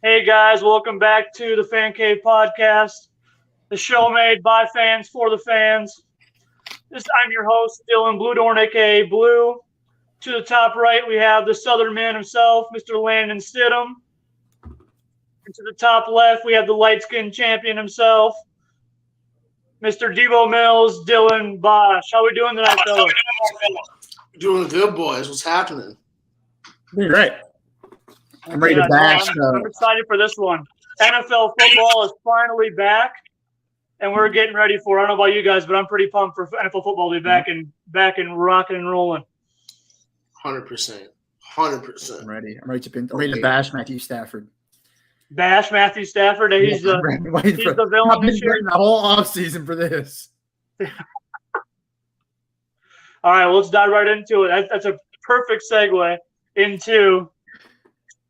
Hey guys, welcome back to the Fan Cave Podcast, the show made by fans for the fans. I'm your host, Dylan Bluedorn, aka Blue. To the top right, we have the Southern man himself, Mr. Landon Stidham. And to the top left, we have the light-skinned champion himself, Mr. Devo Mills, Dylan Bosch. How we doing tonight, fellas? Doing good, boys. What's happening? Doing great. I'm ready to bash. I'm excited for this one. NFL football is finally back, and we're getting ready for it. I don't know about you guys, but I'm pretty pumped for NFL football to be back and rocking and rolling. 100%. I'm ready. I'm ready to bash Matthew Stafford. Bash Matthew Stafford. He's the villain. I've been waiting the whole offseason for this. All right, well, let's dive right into it. That's a perfect segue into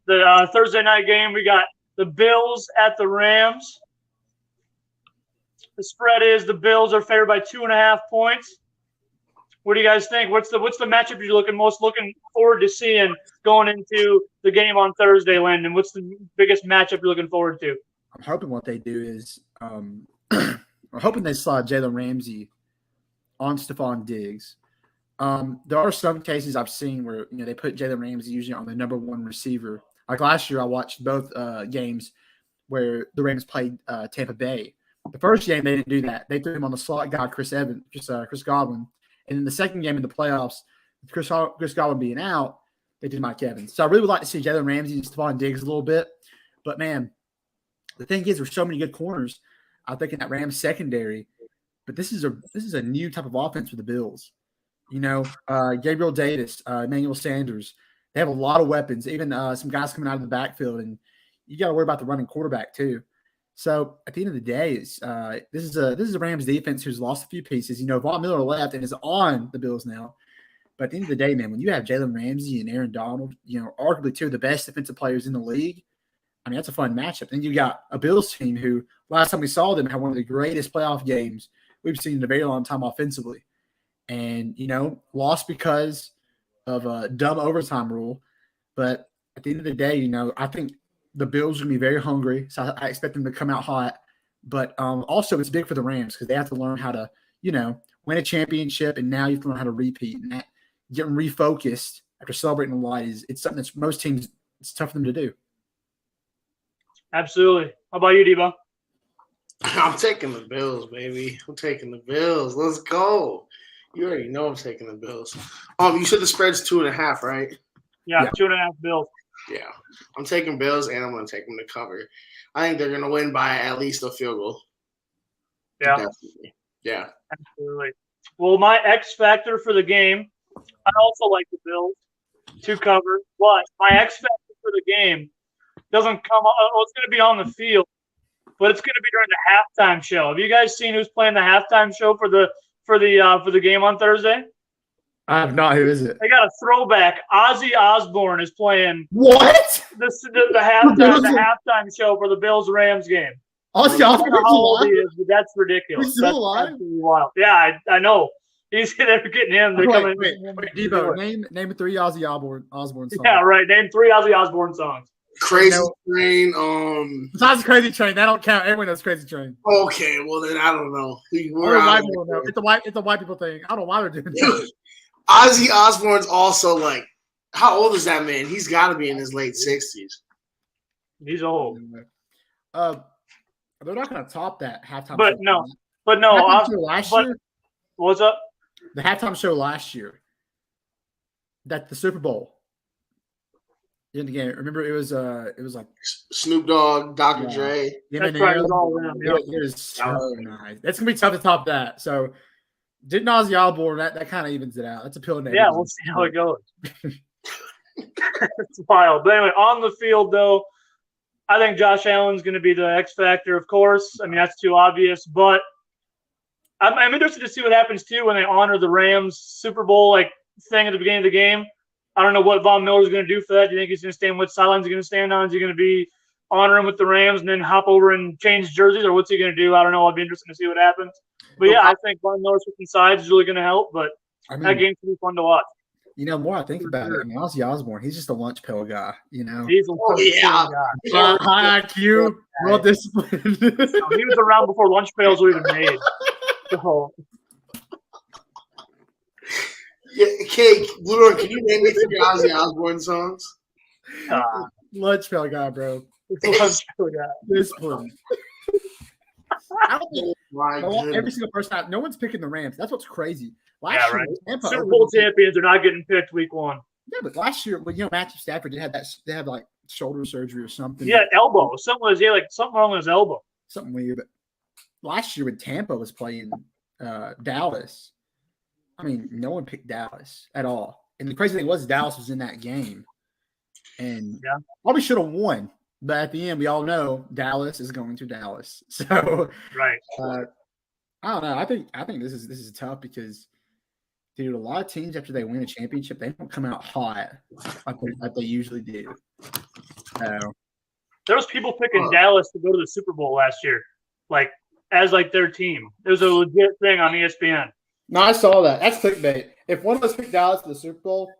the Thursday night game. We got the Bills at the Rams. The spread is the Bills are favored by 2.5 points. What do you guys think? What's the matchup you're most looking forward to seeing going into the game on Thursday, Landon? What's the biggest matchup you're looking forward to? I'm hoping what they do is I'm hoping they slide Jalen Ramsey on Stephon Diggs. There are some cases I've seen where they put Jalen Ramsey usually on the number one receiver. Like last year, I watched both games where the Rams played Tampa Bay. The first game they didn't do that; they threw him on the slot guy, Chris Godwin. And in the second game in the playoffs, with Chris Godwin being out, they did Mike Evans. So I really would like to see Jalen Ramsey and Stephon Diggs a little bit. But man, the thing is, there's so many good corners. I think in that Rams secondary. But this is a new type of offense for the Bills. Gabriel Davis, Emmanuel Sanders. They have a lot of weapons, even some guys coming out of the backfield, and you got to worry about the running quarterback too. So at the end of the day, this is a Rams defense who's lost a few pieces. Von Miller left and is on the Bills now. But at the end of the day, man, when you have Jalen Ramsey and Aaron Donald, arguably two of the best defensive players in the league, I mean, that's a fun matchup. And you got a Bills team who last time we saw them had one of the greatest playoff games we've seen in a very long time offensively. And, lost because of a dumb overtime rule. But at the end of the day, I think the Bills are going to be very hungry. So I expect them to come out hot. But also it's big for the Rams because they have to learn how to, win a championship. And now you have to learn how to repeat. And that getting refocused after celebrating a lot it's something that's most teams, it's tough for them to do. Absolutely. How about you, Debo? I'm taking the Bills, baby. I'm taking the Bills. Let's go. You already know I'm taking the Bills. You said the spread's 2.5, right? Yeah, 2.5 Bills. Yeah. I'm taking Bills, and I'm going to take them to cover. I think they're going to win by at least a field goal. Yeah. Definitely. Yeah. Absolutely. Well, my X factor for the game, I also like the Bills to cover, but my X factor for the game doesn't come – it's going to be on the field, but it's going to be during the halftime show. Have you guys seen who's playing the halftime show for the game on Thursday? I have not. Who is it? They got a throwback. Ozzy Osbourne is playing. What? The halftime show for the Bills-Rams game. Ozzy Osbourne's alive? But that's ridiculous. He's still alive? Absolutely wild. Yeah, I know. They're getting him. They're coming. Wait, Devo, name 3 Ozzy Osbourne songs. Yeah, right. Name 3 Ozzy Osbourne songs. Crazy Train. Besides Crazy Train, that don't count. Everyone knows Crazy Train. Okay, well then I don't know. White people know. It's a white people thing. I don't know why they're doing that. Ozzy Osbourne's also like, how old is that man? He's got to be in his late 60s. He's old. They're not going to top that halftime. But show. Last year. What's up? The halftime show last year. That the Super Bowl. In the game, remember it was like Snoop Dogg, Dr. Dre. That's right. It was all them. It was so nice. It's gonna be tough to top that. So, didn't Ozzy Osbourne that kind of evens it out. That's a pill name. Yeah, we'll see how it goes. It's wild. But anyway, on the field though, I think Josh Allen's going to be the X factor. Of course, I mean that's too obvious, but I'm interested to see what happens too when they honor the Rams Super Bowl thing at the beginning of the game. I don't know what Von Miller's going to do for that. Do you think he's going to stand? What sidelines he's going to stand on? Is he going to be honoring with the Rams and then hop over and change jerseys, or what's he going to do? I don't know. I'd be interested to see what happens. But yeah, I think Von Miller switching sides is really going to help. But that game's going to be fun to watch. You know, more I think about it, I mean, Ozzy Osbourne, he's just a lunch pail guy, you know. He's a yeah. guy. High IQ, well disciplined. He was around before lunch pails were even made. So, Yeah, Cake, Blue, can you name me 3 Ozzy Osbourne songs? Lunch pail guy, bro. it's a lunch pail guy. Disciplined. I don't think My every goodness. single person. No one's picking the Rams. That's what's crazy. Yeah, right. Tampa Super Bowl champions are not getting picked week 1. Yeah, but last year, well, you know, Matthew Stafford did have that. They had like shoulder surgery or something. Yeah, elbow. Something wrong with his elbow. Something weird. But last year when Tampa was playing Dallas, I mean, no one picked Dallas at all. And the crazy thing was Dallas was in that game, and probably should have won. But at the end, we all know Dallas is going to Dallas. So Right. I don't know. I think this is tough because, dude, a lot of teams after they win a championship, they don't come out hot like they usually do. So There was people picking Dallas to go to the Super Bowl last year, as their team. It was a legit thing on ESPN. no, I saw that. That's clickbait. If one of us picked Dallas for the Super Bowl,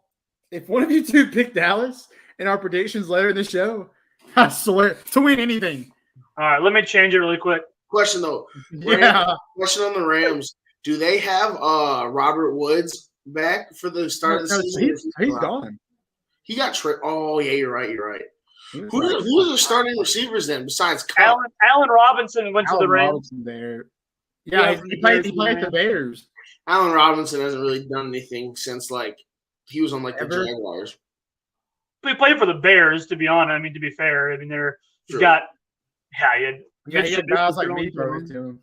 if one of you two picked Dallas in our predictions later in the show, I swear to win anything. All right, let me change it really quick. Question though. Yeah. Question on the Rams. Do they have Robert Woods back for the start of the season? He's gone. He got tricked. Oh yeah, you're right. Who are the starting receivers then besides Cup? Allen Robinson went to the Rams. Robinson there. Yeah, he played the Bears. Allen Robinson hasn't really done anything since he was on the Ever? Jaguars. He played for the Bears, to be honest. I mean, to be fair, I mean he's got he had Yeah, guys like me throwing it to him.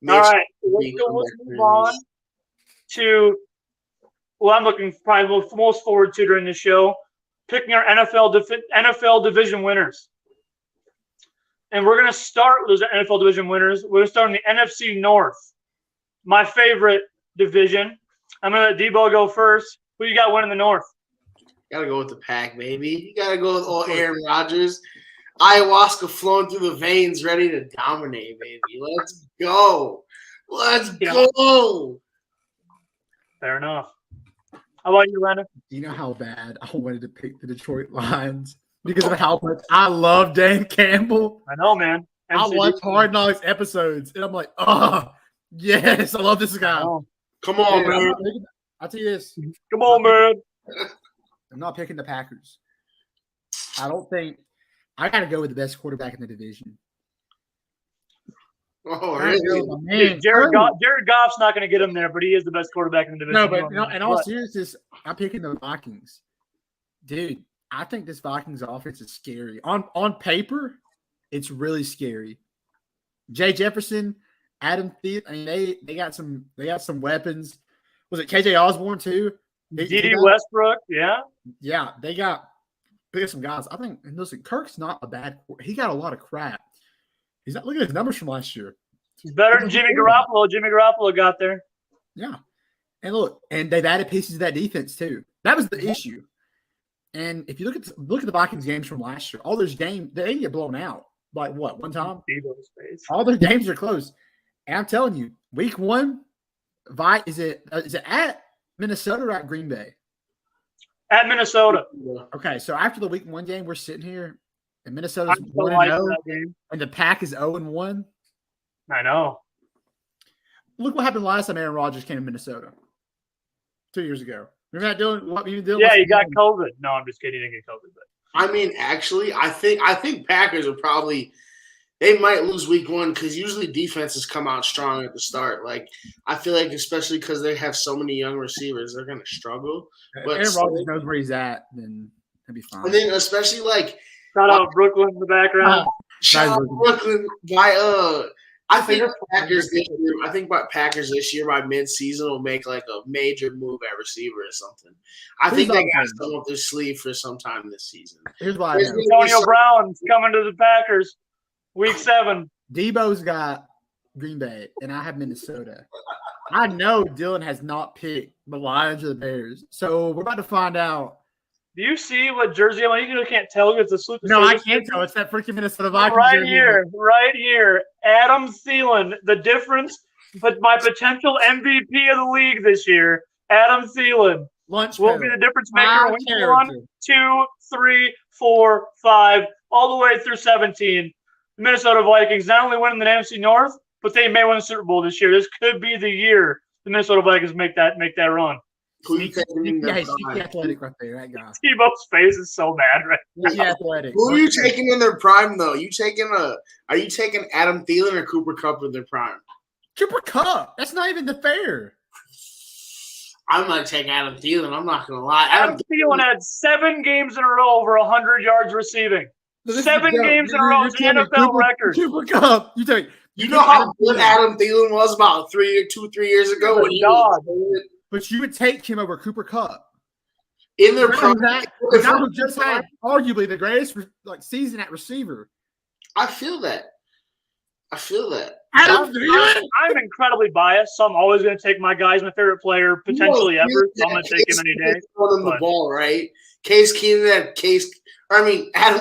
All right, let's move on to what I'm looking probably most forward to during the show, picking our NFL division winners. And we're going to start with those NFL division winners. We're going to start in the NFC North, my favorite division. I'm going to let Debo go first. Who you got winning the North? Gotta go with the Pack, baby. You gotta go with old Aaron Rodgers. Ayahuasca flowing through the veins, ready to dominate, baby. Let's go. Let's go. Fair enough. How about you, Landon? Do you know how bad I wanted to pick the Detroit Lions because of how much I love Dan Campbell? I know, man. I watch Hard Knocks episodes, and I'm like, oh, yes, I love this guy. Come on, man. I'll tell you this. Come on, man. I'm not picking the Packers. I don't think – I got to go with the best quarterback in the division. Oh, really? Jared Goff's not going to get him there, but he is the best quarterback in the division. No, but in all seriousness, I'm picking the Vikings. Dude, I think this Vikings offense is scary. On paper, it's really scary. Jay Jefferson, Adam Thielen, I mean, they got some weapons. Was it KJ Osborne too? D.D. Westbrook, yeah. Yeah, they got some guys. I think, and listen, Kirk's not a bad – he got a lot of crap. He's not – look at his numbers from last year. He's better than Jimmy Garoppolo. Jimmy Garoppolo got there. Yeah. And look, and they've added pieces to that defense too. That was the issue. And if you look at the Vikings games from last year, all those games, they didn't get blown out. Like what, one time? All their games are close. And I'm telling you, week 1, is it at Minnesota or at Green Bay? At Minnesota. Okay, so after the week 1 game, we're sitting here, and Minnesota's 1-0, and the Pack is 0-1. I know. Look what happened last time Aaron Rodgers came to Minnesota 2 years ago. Remember that, Dylan? Yeah, he got COVID. No, I'm just kidding. He didn't get COVID. But. I mean, actually, I think Packers are probably – they might lose week 1 because usually defenses come out strong at the start. Like, I feel like especially because they have so many young receivers, they're going to struggle. But Aaron Rodgers knows where he's at, then he'll be fine. And then especially like – shout out Brooklyn in the background. Shout out Brooklyn. I think Packers this year by mid-season will make like a major move at receiver or something. I think they got some up their sleeve for some time this season. Here's why. Antonio Brown's coming to the Packers. Week 7. Debo's got Green Bay, and I have Minnesota. I know Dylan has not picked the Lions or the Bears, so we're about to find out. Do you see what jersey I'm on? You can't tell. It's a sleep. No, I can't tell. It's that freaking Minnesota Vikings. Right here. Adam Thielen. The difference, but my potential MVP of the league this year. Adam Thielen Lunch will pail. be the difference maker. My Week character. 1, 2, 3, 4, 5, all the way through 17. The Minnesota Vikings not only winning the NFC North, but they may win the Super Bowl this year. This could be the year the Minnesota Vikings make that run. Who you taking in their Sneaky prime? athletic right there, that guy. Tebow's face is so bad right Sneaky athletic. Who are you taking in their prime though? Are you taking Adam Thielen or Cooper Kupp in their prime? Cooper Kupp. That's not even the fair. I'm gonna take Adam Thielen. I'm not gonna lie. Adam Thielen had 7 games in a row over 100 yards receiving. No, this 7 is a joke. games in a row. It's an NFL record. Cooper Kupp. You know how good Adam Thielen was about 3 years ago when he was But you would take him over Cooper Kupp. in their prime. The guy who just had arguably the greatest season at receiver. I feel that. Adam Thielen. I'm incredibly biased, so I'm always going to take my guy as my favorite player potentially ever. So I'm going to take him any day. Throwing the ball, right? Adam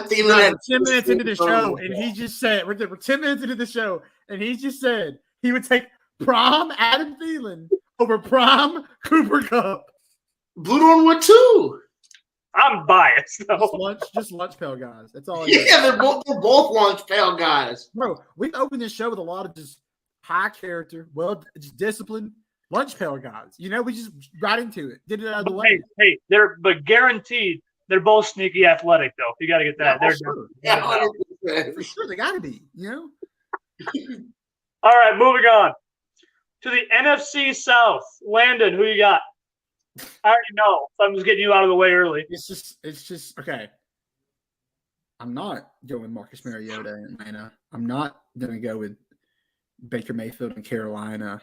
Thielen had 10 minutes into the show, and he just said, we're 10 minutes into the show, and he just said he would take prime Adam Thielen over prime Cooper Kupp. Blue Dorn would too. I'm biased, though. Just lunch pail guys. That's all. Yeah, they're both lunch pail guys. Bro, we opened this show with a lot of just high character, just disciplined lunch pail guys. We just got into it. Did it out of the way. Hey, but guaranteed they're both sneaky athletic, though. You got to get that. For sure, they got to be. All right, moving on to the NFC South. Landon, who you got? I already know, so I'm just getting you out of the way early. It's just okay. I'm not going with Marcus Mariota in Atlanta. I'm not going to go with Baker Mayfield in Carolina.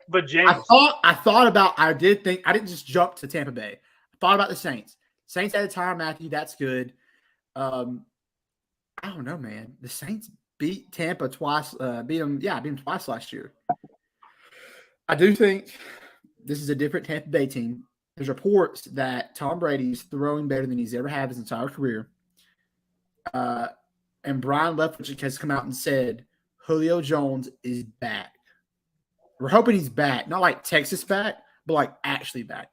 But James, I didn't just jump to Tampa Bay. I thought about the Saints. Saints at a time, Matthew, that's good. I don't know, man. The Saints beat Tampa twice, beat them twice last year. I do think this is a different Tampa Bay team. There's reports that Tom Brady's throwing better than he's ever had his entire career. And Brian Leftwich has come out and said Julio Jones is back. We're hoping he's back, not like Texas back, but like actually back,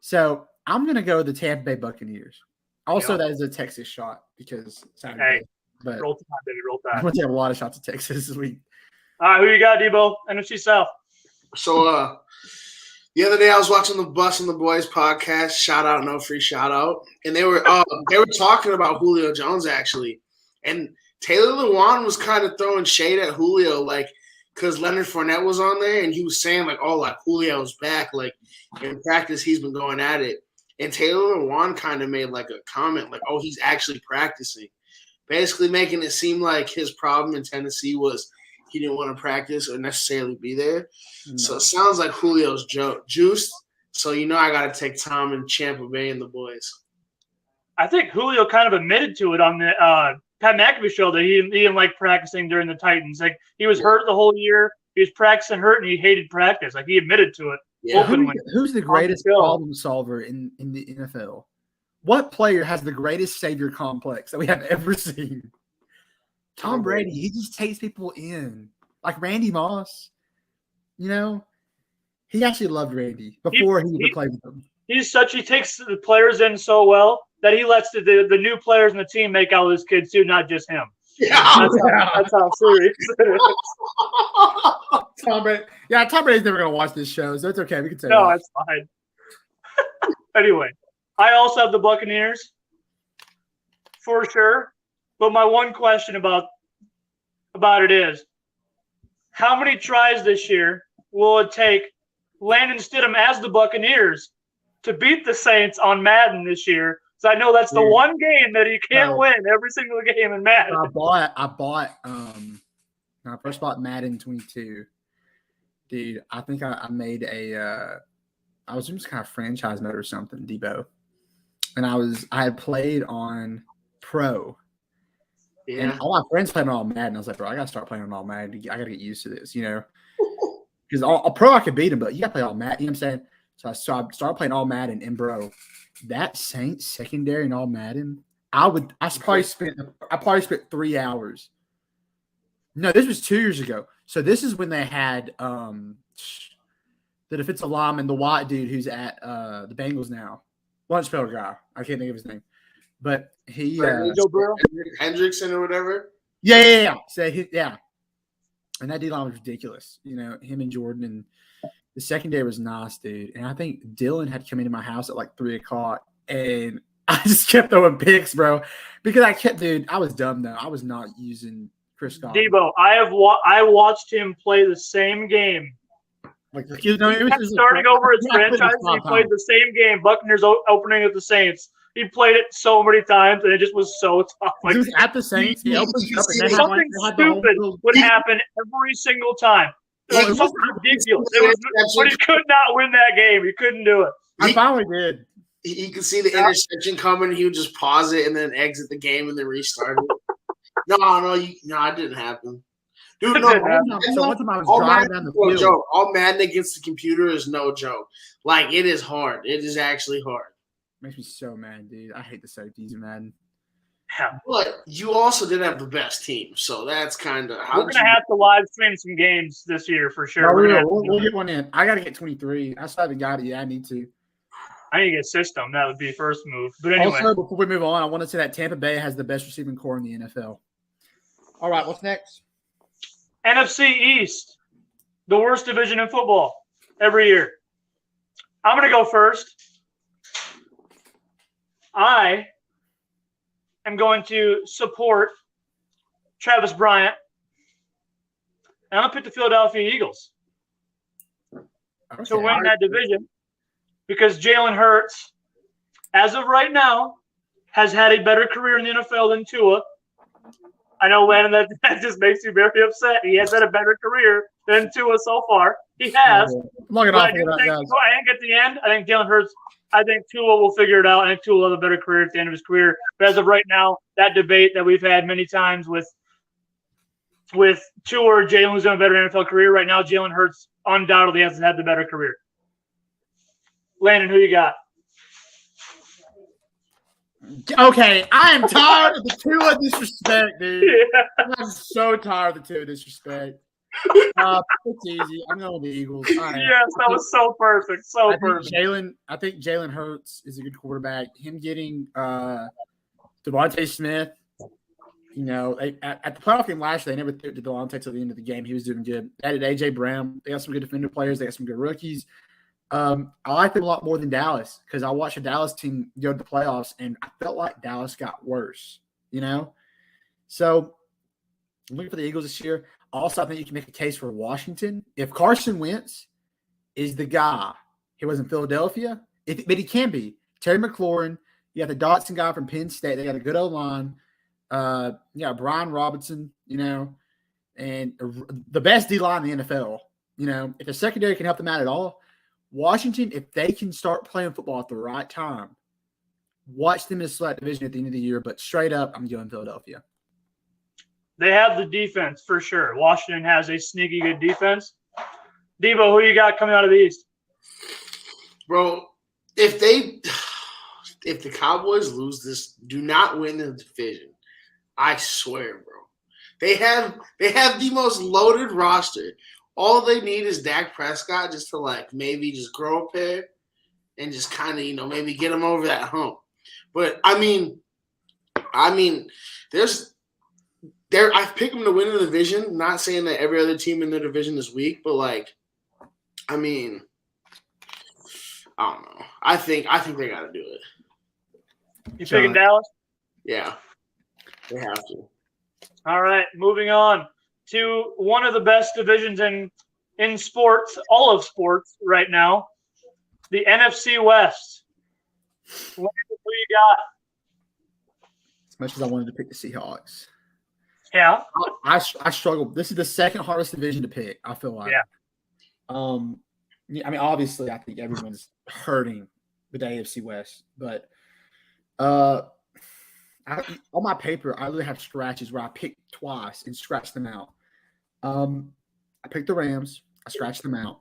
So I'm going to go with the Tampa Bay Buccaneers. Also, that is a Texas shot because Saturday. But roll time, baby, roll time. I'm going to have a lot of shots at Texas this week. All right, who you got, Debo? NFC South. So the other day I was watching the Bus and the Boys podcast. Shout out, no free shout out, and they were talking about Julio Jones actually, and Taylor Lewan was kind of throwing shade at Julio, because Leonard Fournette was on there and he was saying Julio's back, in practice he's been going at it, and Taylor Lewan kind of made a comment he's actually practicing, basically making it seem like his problem in Tennessee was he didn't want to practice or necessarily be there. No. So it sounds like Julio's juiced. So I got to take Tom and Tampa Bay and the boys. I think Julio kind of admitted to it on the Pat McAfee show that he didn't like practicing during the Titans. He was hurt the whole year. He was practicing hurt, and he hated practice. He admitted to it. Yeah. Who's the greatest problem solver in the NFL? What player has the greatest savior complex that we have ever seen? Tom Brady. He just takes people in. Like Randy Moss. He actually loved Randy before he ever played with him. He takes the players in so well that he lets the new players in the team make out with his kids too, not just him. Yeah. That's how serious it is. Tom Brady's never going to watch this show, so it's okay. We can say no, it's fine. Anyway, I also have the Buccaneers for sure. But my one question about it is, how many tries this year will it take Landon Stidham as the Buccaneers to beat the Saints on Madden this year? So I know that's the one game that he can't win every single game in Madden. When I first bought Madden 22, dude, I think I made I was in some kind of franchise mode or something, Debo. And I had played on Pro. Yeah. And all my friends playing on all Madden. I was like, bro, I got to start playing on all Madden. I got to get used to this, Because all Pro I could beat them, but you got to play all Madden. You know what I'm saying? So I started playing all Madden and, bro, that Saints secondary and all Madden, I probably spent 3 hours. No, this was 2 years ago. So this is when they had the defensive lineman, the white dude who's at the Bengals now, lunch pail guy. I can't think of his name, but he Joe Burrow? Hendrickson or whatever. Yeah. So and that D-line was ridiculous. You know, him and Jordan, and the secondary was nice, dude. And I think Dylan had come into my house at like 3:00, and I just kept throwing picks, bro, because I was dumb though. I was not using Chris Godwin. Debo, I watched him play the same game. Like, He kept starting over his franchise, and he played the same game. Buccaneers opening with the Saints. He played it so many times, and it just was so tough. Like, he was at the Saints. He opens up, and they something stupid would happen every single time. Like, something ridiculous. But he could not win that game. He couldn't do it. I finally did. He could see the interception coming. He would just pause it and then exit the game and then restart it. No, it didn't happen. Dude, no. All Madden against the computer is no joke. Like, it is hard. It is actually hard. Makes me so mad, dude. I hate the safeties in Madden. Yeah. But you also did have the best team, so that's kind of we're gonna have to live stream some games this year for sure. No, we'll get one in. I gotta get 23. I still haven't got it yet. I need to. I need to get a system. That would be first move. But anyway, also before we move on, I want to say that Tampa Bay has the best receiving core in the NFL. All right, what's next? NFC East, the worst division in football every year. I'm gonna go first. I am going to support Travis Bryant, and I'm going to pick the Philadelphia Eagles to win that division because Jalen Hurts, as of right now, has had a better career in the NFL than Tua. I know, Landon, that just makes you very upset. He has had a better career than Tua so far. He has. But I think at the end, I think Jalen Hurts, I think Tua will figure it out. I think Tua will have a better career at the end of his career. But as of right now, that debate that we've had many times with Tua or Jalen who's done a better NFL career, right now Jalen Hurts undoubtedly has had the better career. Landon, who you got? Okay, I am tired of the Tua disrespect, dude. Yeah. I'm so tired of the Tua disrespect. It's easy. I'm going with the Eagles. Yes, that was so perfect. So perfect. I think Jalen Hurts is a good quarterback. Him getting Devontae Smith, you know, at the playoff game last year, they never threw to Devontae till the end of the game. He was doing good. They added A.J. Brown. They got some good defender players. They got some good rookies. I like them a lot more than Dallas because I watched a Dallas team go to the playoffs, and I felt like Dallas got worse, you know? So I'm looking for the Eagles this year. Also, I think you can make a case for Washington. If Carson Wentz is the guy, he was in Philadelphia, but he can be. Terry McLaurin, you got the Dotson guy from Penn State. They got a good O-line. You got Brian Robinson, you know, and the best D-line in the NFL. You know, if the secondary can help them out at all, Washington, if they can start playing football at the right time, watch them in a select division at the end of the year. But straight up, I'm going Philadelphia. They have the defense for sure. Washington has a sneaky good defense. Debo, who you got coming out of the East? Bro, if the Cowboys lose this, do not win the division, I swear, bro. They have the most loaded roster. All they need is Dak Prescott just to maybe just grow a pair and just kind of, maybe get him over that hump. But I mean, I pick them to win the division. Not saying that every other team in the division is weak, but I don't know. I think they got to do it. You picking Dallas? Yeah, they have to. All right, moving on to one of the best divisions in sports, all of sports right now, the NFC West. Who you got? As much as I wanted to pick the Seahawks. Yeah. I struggle. This is the second hardest division to pick, I feel like. Yeah. I mean, obviously, I think everyone's hurting with the AFC West, but on my paper, I literally have scratches where I picked twice and scratched them out. I picked the Rams. I scratched them out.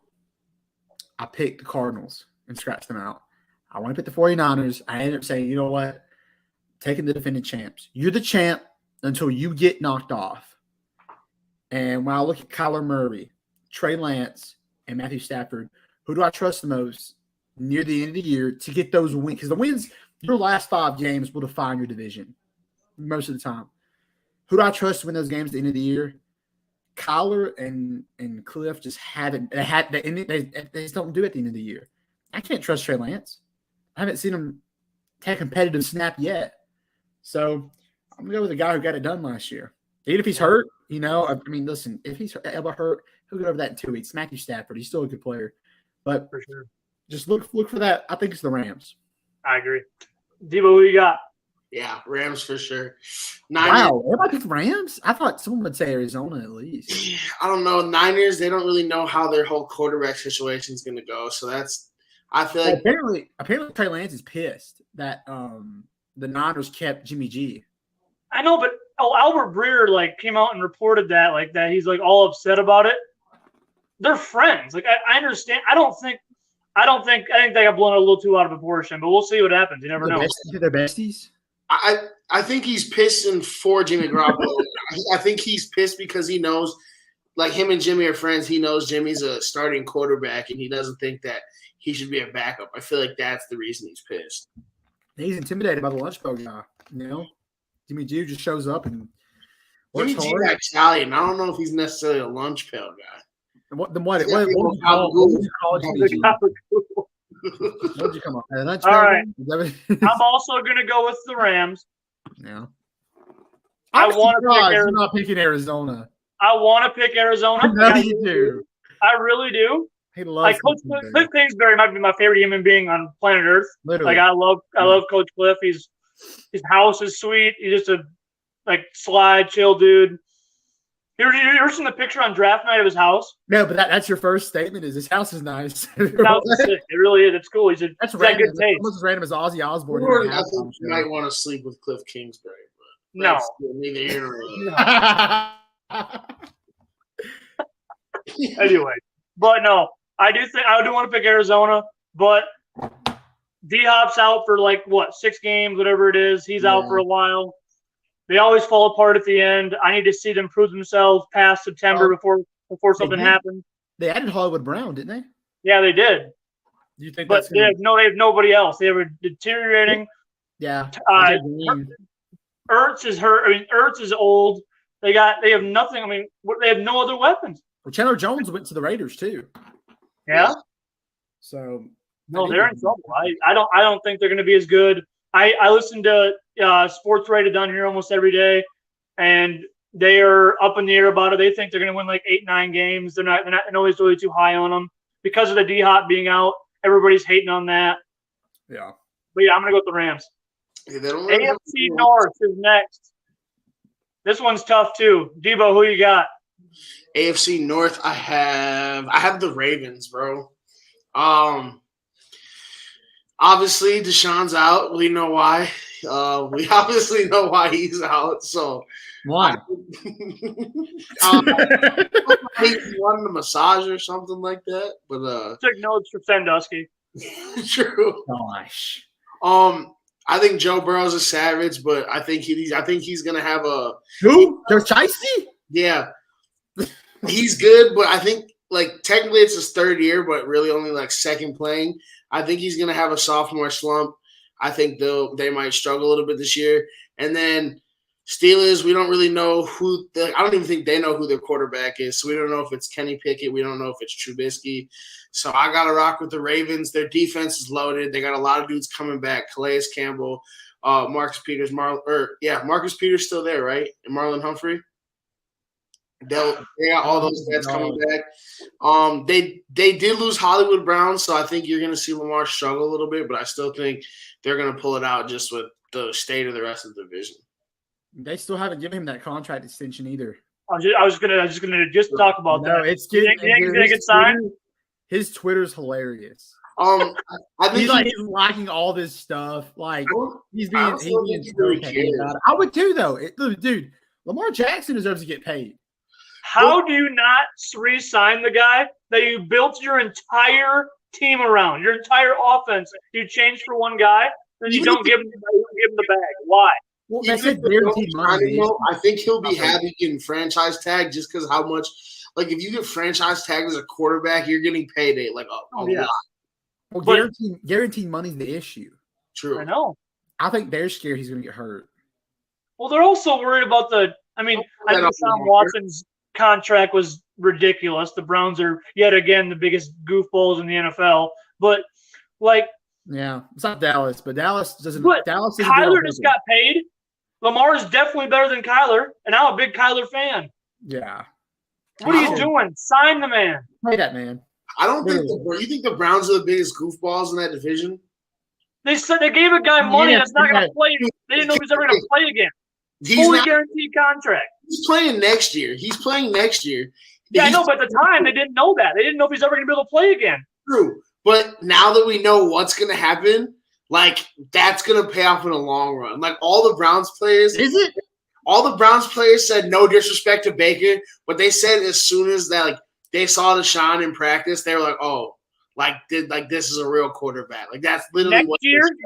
I picked the Cardinals and scratched them out. I want to pick the 49ers. I ended up saying, you know what? Taking the defending champs. You're the champ until you get knocked off. And when I look at Kyler Murray, Trey Lance, and Matthew Stafford, who do I trust the most near the end of the year to get those wins? Because the wins, your last 5 games will define your division most of the time. Who do I trust to win those games at the end of the year? Kyler and Cliff just haven't. They just don't do it at the end of the year. I can't trust Trey Lance. I haven't seen him take a competitive snap yet. So I'm going to go with the guy who got it done last year. Even if he's hurt, listen, if he's ever hurt, he'll get over that in 2 weeks. Matthew Stafford, he's still a good player. But For sure. just look for that. I think it's the Rams. I agree. Debo, who you got? Yeah, Rams for sure. Wow, everybody picked Rams? I thought someone would say Arizona at least. I don't know. Niners, they don't really know how their whole quarterback situation is going to go. So I feel like apparently Trey Lance is pissed that the Niners kept Jimmy G. I know, but Albert Breer came out and reported that he's all upset about it. They're friends. I understand. I think they got blown a little too out of proportion, but we'll see what happens. You never know. They're besties. I think he's pissing for Jimmy Garoppolo. I think he's pissed because he knows, him and Jimmy are friends. He knows Jimmy's a starting quarterback, and he doesn't think that he should be a backup. I feel like that's the reason he's pissed. He's intimidated by the lunch pail guy. Jimmy G just shows up and Jimmy G got Italian. I don't know if he's necessarily a lunch pail guy. What would you call Jimmy G? What did you come up? All right. I'm also going to go with the Rams. Yeah. I want to pick Arizona. You're not picking Arizona. I want to pick Arizona. No, you do. I really do. He loves Coach Cliff Kingsbury might be my favorite human being on planet Earth. Literally. I love Coach Cliff. His house is sweet. He's just a sly, chill dude. You ever seen the picture on draft night of his house? No, but that's your first statement. Is his house is nice? His house is sick. It really is. It's cool. He's got good taste. Almost as random as Ozzy Osbourne. I think you might want to sleep with Cliff Kingsbury, but no. Neither here nor there. Anyway, but no, I do want to pick Arizona, but D-Hop's out for 6 games, whatever it is. He's out for a while. They always fall apart at the end. I need to see them prove themselves past September before something happens. They added Hollywood Brown, didn't they? Yeah, they did. Do you think? But they have nobody else. They were deteriorating. Yeah. Ertz is hurt. Ertz is old. They have nothing. They have no other weapons. Well, Chandler Jones went to the Raiders too. Yeah. So no, they're in trouble. I don't think they're going to be as good. I listen to Sports Rated down here almost every day, and they are up in the air about it. They think they're going to win 8-9 games. They're not always really too high on them because of the D-Hop being out. Everybody's hating on that. Yeah. But yeah, I'm going to go with the Rams. AFC North is next. This one's tough too. Debo, who you got? AFC North, I have the Ravens, bro. Obviously, Deshaun's out. We know why. We obviously know why he's out. So why? He wanted a massage or something like that. But took notes for Sandusky. True. Gosh. I think Joe Burrow's a savage, but I think he's gonna have a who? Joe Shiesty? Yeah, he's good, but I think technically it's his 3rd year, but really only second playing. I think he's gonna have a sophomore slump. I think they might struggle a little bit this year. And then Steelers, we don't really know I don't even think they know who their quarterback is. So we don't know if it's Kenny Pickett. We don't know if it's Trubisky. So I got to rock with the Ravens. Their defense is loaded. They got a lot of dudes coming back. Calais Campbell, Marcus Peters, Marcus Peters still there, right? And Marlon Humphrey. They got all those guys coming back. They did lose Hollywood Brown, so I think you're going to see Lamar struggle a little bit, but I still think they're going to pull it out just with the state of the rest of the division. They still haven't given him that contract extension either. I was gonna talk about that. It's getting a good sign. His Twitter's hilarious. I think he's liking all this stuff. He's being so petty about it. I would too, though. Dude, Lamar Jackson deserves to get paid. How do you not re-sign the guy that you built your entire team around, your entire offense? You changed for one guy, then you don't give him the bag. Why? Well, they even said if they don't guaranteed sign money. him, though, I think he'll be Okay. happy getting franchise tag just because how much. Like if you get franchise tagged as a quarterback, you're getting payday like a yeah. lot. Well, But- guaranteed money's the issue. True. I know. I think they're scared he's going to get hurt. Well, they're also worried about the. I mean, I think Deshaun Watson's contract was ridiculous. The Browns are yet again the biggest goofballs in the NFL. But like, Yeah, it's not Dallas, but Dallas doesn't. But Dallas doesn't do it Kyler on just purpose. got paid. Lamar is definitely better than Kyler, and I'm a big Kyler fan. Yeah, What are you Wow. doing? Sign the man. play that man. I don't think Literally. you think the Browns are the biggest goofballs in that division. They said they gave a guy money that's not going to play. They didn't know he was ever going to play again. He's Fully not. guaranteed contract. He's playing next year. He's playing next year. Yeah, I He's know, but at the time they didn't know that. They didn't know if he's ever going to be able to play again. true. But now that we know what's going to happen, like that's going to pay off in the long run. Like all the Browns players, Is it? all the Browns players said no disrespect to Baker, but they said as soon as that like they saw Deshaun in practice, they were like, oh, like this is a real quarterback. Like that's literally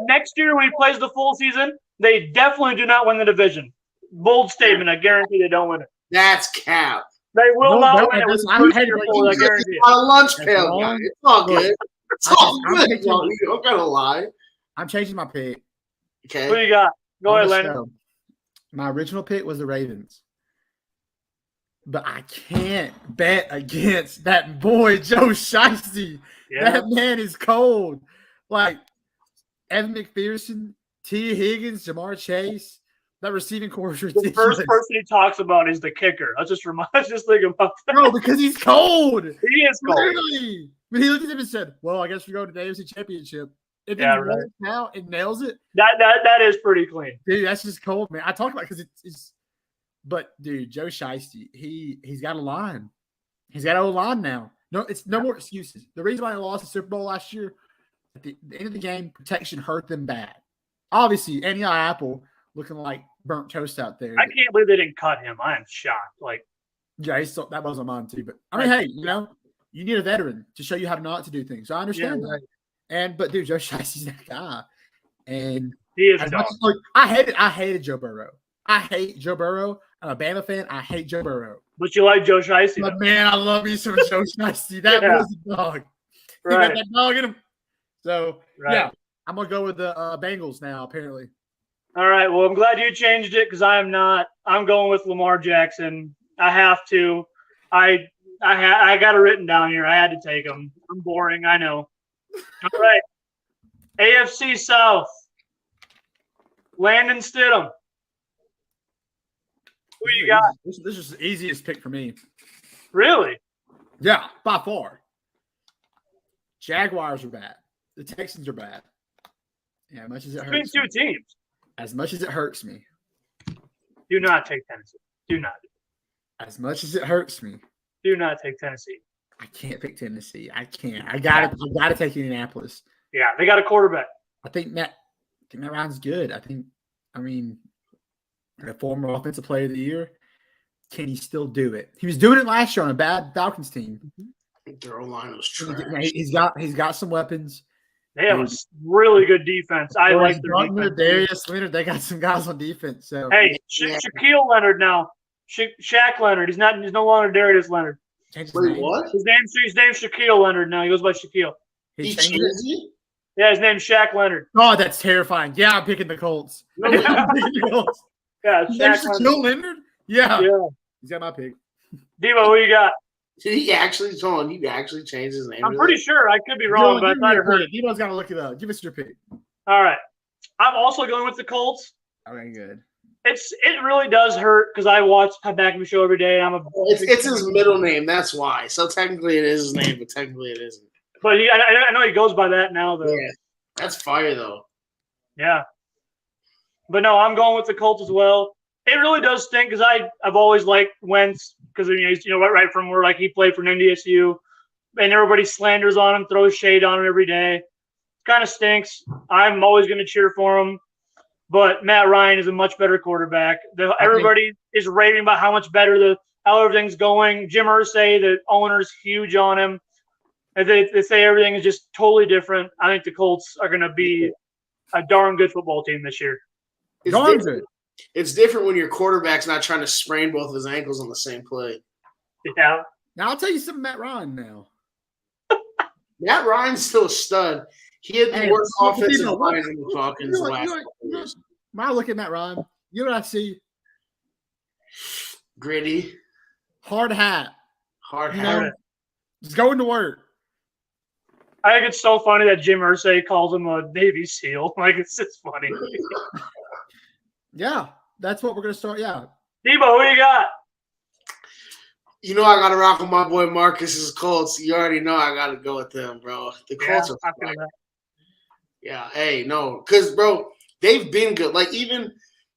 Next year when he plays the full season, they definitely do not win the division. Bold statement. I guarantee they don't win it. That's cap. They will No, not no, win it. that's- With I Bruce hate it. Campbell, I guarantee it. On a lunch That's pail, wrong. guy. It's all Look, good. It's all I'm good. taking- You don't gotta lie. I'm changing my pick. Okay. What do you got? Go On ahead, the Landon. show. My original pick was the Ravens, but I can't bet against that boy Joe Shiesty. Yeah. That man is cold. Like Evan McPherson, T. Higgins, Jamar Chase. That receiving core is The ridiculous. first person he talks about is the kicker. I just think about that. Bro, because he's cold. He is cold. Literally. But he looked at him and said, well, I guess we're going to the AFC Championship. If Yeah, he right. wins now, it nails it. That is pretty clean. Dude, that's just cold, man. I talk about it because it's but dude, Joe Shiesty, he's got a line. He's got a line now. No, it's no more excuses. The reason why they lost the Super Bowl last year, at the end of the game, protection hurt them bad. Obviously, Andy Apple looking like burnt toast out there. I can't believe they didn't cut him. I am shocked. Like, Yeah, that was on mine too. But I mean, hey, you need a veteran to show you how not to do things. So I understand Yeah, that. But dude, Joe Shiesty's that guy. And he is as dog. much as, like, I hated Joe Burrow. I hate Joe Burrow. I'm a Bama fan. I hate Joe Burrow. But you like Joe Shiesty. But man, I love me some Joe Shiesty. That Yeah. was a dog. He Right. got that dog in him. So Right. yeah, I'm gonna go with the Bengals now. Apparently, All right. Well, I'm glad you changed it because I am not. I'm going with Lamar Jackson. I have to. I got it written down here. I had to take him. I'm boring. I know. All right. AFC South. Landon Stidham. Who you got? This is the easiest pick for me. Really? Yeah, by far. Jaguars are bad. The Texans are bad. Yeah, as much as it Between hurts two me. teams. As much as it hurts me. Do not take Tennessee. Do not. As much as it hurts me. Do not take Tennessee. I can't pick Tennessee. I can't. I gotta take Indianapolis. Yeah, they got a quarterback. I think Matt Ryan's good. I mean, a former offensive player of the year. Can he still do it? He was doing it last year on a bad Falcons team. Their O-line was trash. He's got some weapons. They have a really good defense. I like their Gardner, defense. Darius Leonard. They got some guys on defense. So Hey, Shaquille Leonard now. Shaq Leonard. He's no longer Darius Leonard. change his Wait, name. what? His name's Shaquille Leonard now. He goes by Shaquille. He He changed changed it. it? Yeah, his name's Shaq Leonard. Oh, that's terrifying. Yeah, I'm picking the Colts. No, I'm picking the Colts. Yeah, His name's Shaq Leonard. Shaquille Leonard? Yeah. Yeah. He's got my pick. Devo, who you got? Did he actually change his name? I'm to pretty that? sure. I could be wrong, but I thought I heard it. Devo's got to look it up. Give us your pick. All right. I'm also going with the Colts. Okay, good. It really does hurt because I watch Pat McAfee show every day, and I'm a. It's his middle name. That's why. So technically it is his name, but technically it isn't. But I know he goes by that now, though. Yeah, that's fire though. Yeah. But no, I'm going with the Colts as well. It really does stink because I've always liked Wentz because right from where like he played for an NDSU, and everybody slanders on him, throws shade on him every day. Kind of stinks. I'm always going to cheer for him, but Matt Ryan is a much better quarterback. Everybody is raving about how much better how everything's going. Jim Irsay, the owner's huge on him. And they say everything is just totally different. I think the Colts are going to be a darn good football team this year. Is Darn Darius- good. It's different when your quarterback's not trying to sprain both of his ankles on the same play. Yeah. Now I'll tell you something, Matt Ryan. Now, Matt Ryan's still a stud. He had the Hey, worst look, offensive you know what? line in the Falcons You know what- last you know what- couple years. when I look at Matt Ryan, you know what I see? Gritty, Hard hat. hard You hat. know, just going to work. I think it's so funny that Jim Irsay calls him a Navy SEAL. Like, it's just funny. Yeah, that's what we're gonna start. Yeah, Debo, who you got? You know I got to rock with my boy Marcus's Colts. You already know I got to go with them, bro. The Colts I are feel fire. that. Yeah, hey, no, because, bro, they've been good. Like, even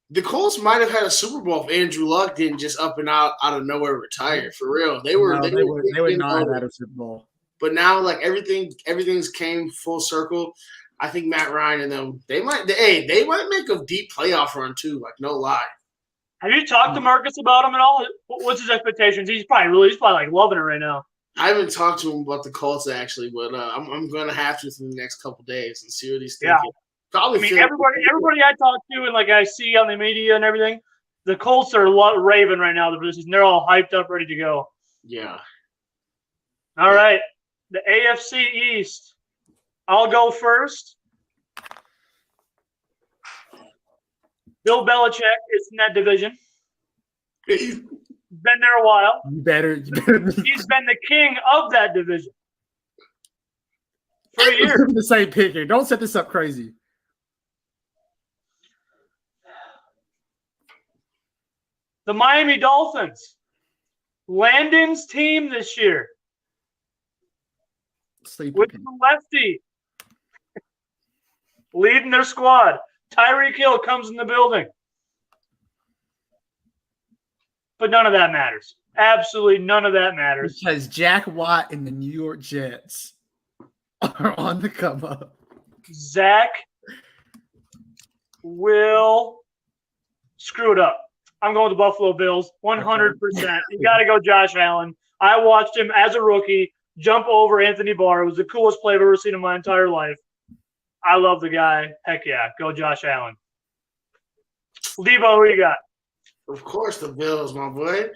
the Colts might have had a Super Bowl if Andrew Luck didn't just up and out of nowhere retire. For real, they were. No, they they were would not have had a Super Bowl. But now, like, everything's came full circle. I think Matt Ryan and them, they might make a deep playoff run too. Like, no lie. Have you talked to Marcus about him at all? What's his expectations? He's probably like loving it right now. I haven't talked to him about the Colts actually, but I'm going to have to in the next couple days and see what he's thinking. Yeah. Probably. I mean, everybody I talk to and like I see on the media and everything, the Colts are raving right now. They're all hyped up, ready to go. Yeah. All right, the AFC East. I'll go first. Bill Belichick is in that division. He's been there a while. You better. He's been the king of that division for years. The same pick here. Don't set this up crazy. The Miami Dolphins. Landon's team this year. Sleep. With the lefty leading their squad. Tyreek Hill comes in the building. But none of that matters. Absolutely none of that matters. Because Jack Watt and the New York Jets are on the come up. Zach will screw it up. I'm going to Buffalo Bills 100%. You got to go Josh Allen. I watched him as a rookie jump over Anthony Barr. It was the coolest play I've ever seen in my entire life. I love the guy. Heck yeah. Go Josh Allen. Debo, who you got? Of course, the Bills, my boy.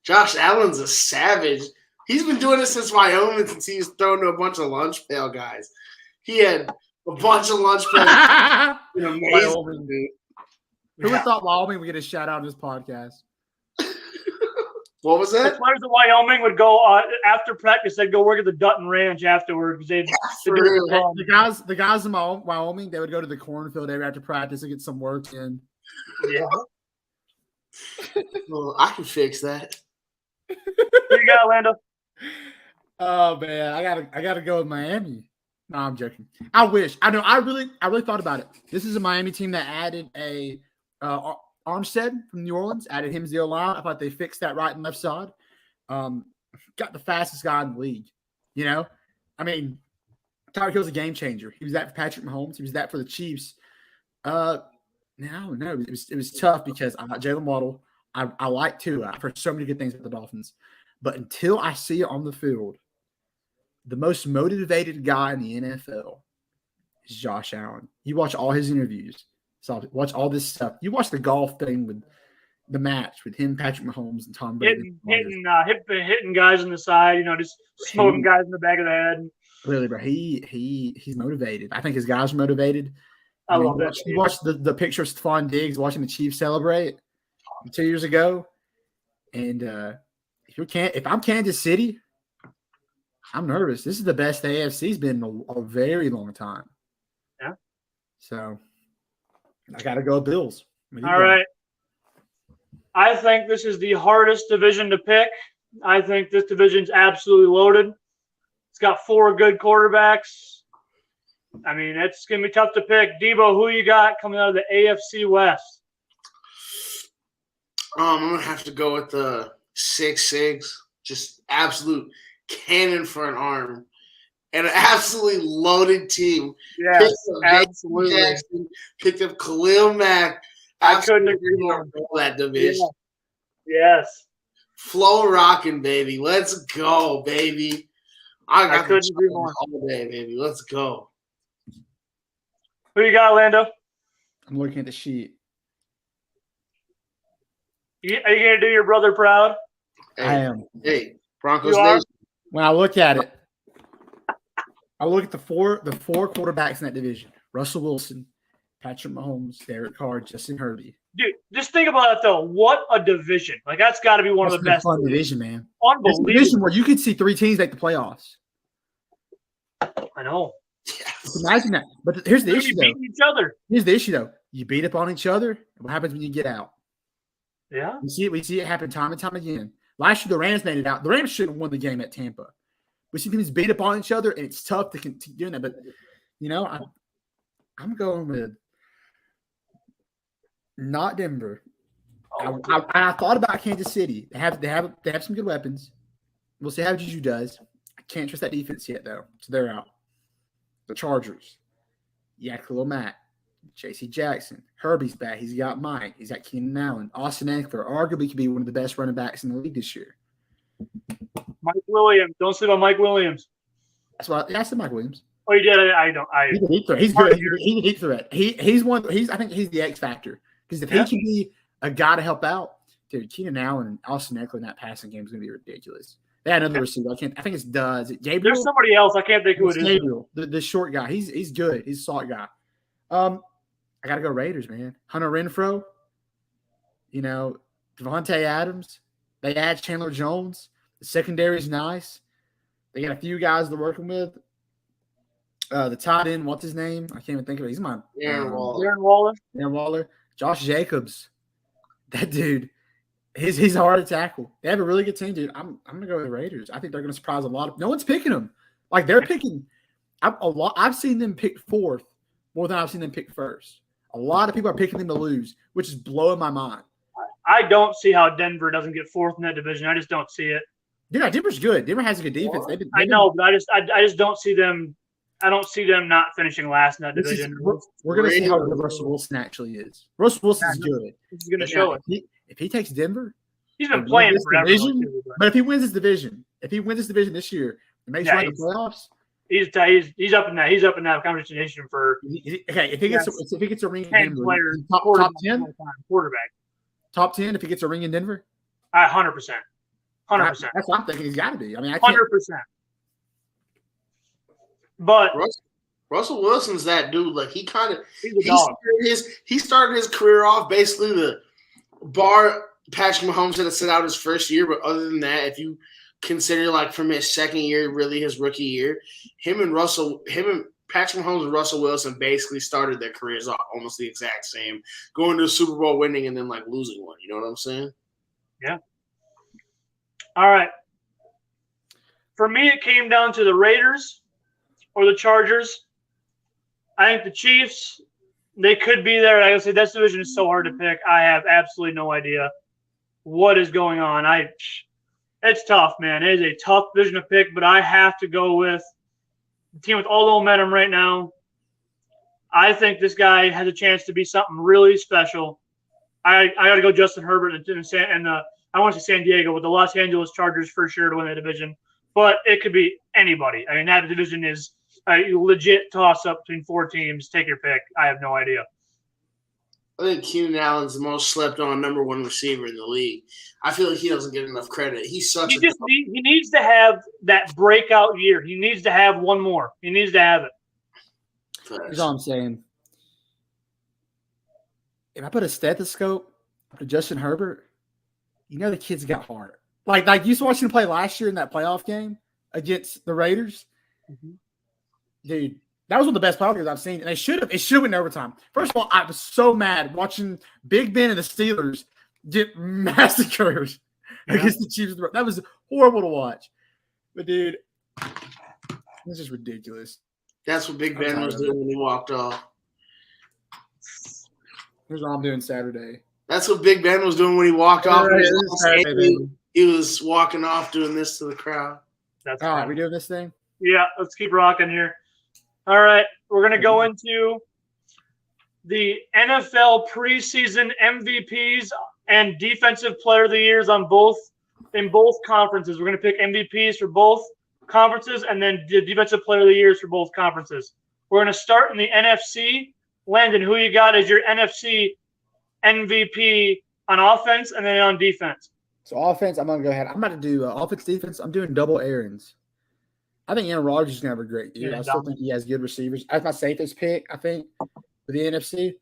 Josh Allen's a savage. He's been doing it since Wyoming, since he was thrown to a bunch of lunch pail guys. He had a bunch of lunch pails. Amazing, dude. Who would thought Wyoming would get a shout out on this podcast? What was The that? players of Wyoming would go after practice. They'd go work at the Dutton Ranch afterwards. They'd For do real. it. The guys in Wyoming, they would go to the cornfield every after practice and get some work in. Yeah. Well, I can fix that. Who you got, Orlando? Oh man, I gotta go with Miami. No, I'm joking. I wish. I know. I really thought about it. This is a Miami team that added a Armstead from New Orleans. Added him as the line. I thought they fixed that right and left side. Got the fastest guy in the league. You know, I mean, Tyreek Hill's a game changer. He was that for Patrick Mahomes. He was that for the Chiefs. No, it was tough because I got Jalen Waddle. I like Tua. I've heard so many good things about the Dolphins, but until I see it on the field, the most motivated guy in the NFL is Josh Allen. You watch all his interviews, so watch all this stuff. You watch the golf thing with the match with him, Patrick Mahomes, and Tom Brady. Hitting guys in the side, just smoking guys in the back of the head. Really, bro, he's motivated. I think his guys are motivated. I love that. You watch the picture of Stephon Diggs watching the Chiefs celebrate 2 years ago, and if I'm Kansas City, I'm nervous. This is the best the AFC's been in a very long time. Yeah. So I got to go Bills. All right. I think this is the hardest division to pick. I think this division's absolutely loaded. It's got 4 good quarterbacks. I mean, it's going to be tough to pick. Debo, who you got coming out of the AFC West? I'm going to have to go with the 6'6", just absolute cannon for an arm, and an absolutely loaded team. Yeah, absolutely. Jackson, picked up Khalil Mack. I couldn't agree more. That division. Yeah. Yes. Flow rocking, baby. Let's go, baby. I couldn't agree more. All day, baby. Let's go. Who you got, Orlando? I'm looking at the sheet. Are you gonna do your brother proud? Hey, I am. Hey, Broncos You are? Nation. When I look at it, I look at the four quarterbacks in that division: Russell Wilson, Patrick Mahomes, Derek Carr, Justin Herbie. Dude, just think about it though. What a division! Like that's got to be one That's of the been a best. fun division, man. It's a Unbelievable. division where you could see 3 teams make the playoffs. I know. Just imagine that. But here's the They're issue, though. beating each other. Here's the issue, though. You beat up on each other. And what happens when you get out? Yeah. We see it happen time and time again. Last year, the Rams made it out. The Rams shouldn't have won the game at Tampa. We see teams beat up on each other, and it's tough to continue doing that. But I'm going with not Denver. I thought about Kansas City. They have some good weapons. We'll see how Juju does. I can't trust that defense yet, though. So they're out. The Chargers. Khalil Mack. J.C. Jackson. Herbie's back. He's got Mike. He's got Keenan Allen. Austin Eckler arguably could be one of the best running backs in the league this year. Mike Williams. Don't sleep on Mike Williams. That's why I said Mike Williams. Oh, you did? I don't. He's a deep threat. He's good. He's a deep threat. He's one. I think he's the X factor because if he can be a guy to help out, dude, Keenan Allen and Austin Eckler in that passing game is going to be ridiculous. They had another receiver. I think it's Does it Gabriel? There's somebody else. I can't think who it is. Gabriel, the short guy. He's good. He's a solid guy. I got to go Raiders, man. Hunter Renfrow. Devontae Adams. They add Chandler Jones. The secondary is nice. They got a few guys they're working with. The tight end, what's his name? I can't even think of it. He's my Darren Waller. Darren Waller. Josh Jacobs. That dude. He's hard to tackle. They have a really good team, dude. I'm gonna go with the Raiders. I think they're gonna surprise a lot of. No one's picking them. Like they're picking. I've seen them pick 4th more than I've seen them pick 1st. A lot of people are picking them to lose, which is blowing my mind. I don't see how Denver doesn't get 4th in that division. I just don't see it. Denver's good. Denver has a good defense. I know, but I just don't see them. I don't see them not finishing last in that division. We're going to see how good Russell Wilson actually is. Russell Wilson's good. He's going to show it. If he takes Denver, he's been playing forever. But if he wins this divition, this year, and makes it the playoffs, he's up in that. He's up in that conversation for. Okay, if he gets a ring in Denver, players, top 10 quarterback. Top 10 if he gets a ring in Denver. 100%. 100%. That's what I'm thinking. He's got to be. I mean, 100%. But Russell Wilson's that dude. Like he started his career off basically the bar. Patrick Mahomes had to sit out his first year, but other than that, if you consider like from his second year, really his rookie year, him and Patrick Mahomes and Russell Wilson basically started their careers off almost the exact same, going to the Super Bowl, winning, and then like losing one. You know what I'm saying? Yeah. All right. For me, it came down to the Raiders or the Chargers. I think the Chiefs, they could be there. Like I said, this division is so hard to pick. I have absolutely no idea what is going on. It's tough, man. It is a tough division to pick, but I have to go with the team with all the momentum right now. I think this guy has a chance to be something really special. I got to go Justin Herbert and I want to say San Diego with the Los Angeles Chargers for sure to win the division. But it could be anybody. I mean, that division is a legit toss-up between 4 teams. Take your pick. I have no idea. I think Keenan Allen's the most slept-on number 1 receiver in the league. I feel like he doesn't get enough credit. He needs to have that breakout year. He needs to have one more. He needs to have it. That's all I'm saying. If I put a stethoscope up to Justin Herbert, the kid's got heart. Like you used to watch him play last year in that playoff game against the Raiders. Mm-hmm. Dude, that was one of the best playoff games I've seen. And it should have went overtime. First of all, I was so mad watching Big Ben and the Steelers get massacred against the Chiefs. That was horrible to watch. But dude, this is ridiculous. That's what Big Ben was doing when he walked off. Here's what I'm doing Saturday. That's what Big Ben was doing when he walked off. Saturday, he was walking off doing this to the crowd. That's all right. We doing this thing? Yeah, let's keep rocking here. All right, we're going to go into the NFL preseason MVPs and Defensive Player of the Years in both conferences. We're going to pick MVPs for both conferences and then the Defensive Player of the Years for both conferences. We're going to start in the NFC. Landon, who you got as your NFC MVP on offense and then on defense. So offense, I'm going to go ahead. I'm about to do offense, defense. I'm doing double Aaron's. I think Aaron Rodgers is going to have a great year. Yeah, I still think he has good receivers. That's my safest pick, I think, for the NFC.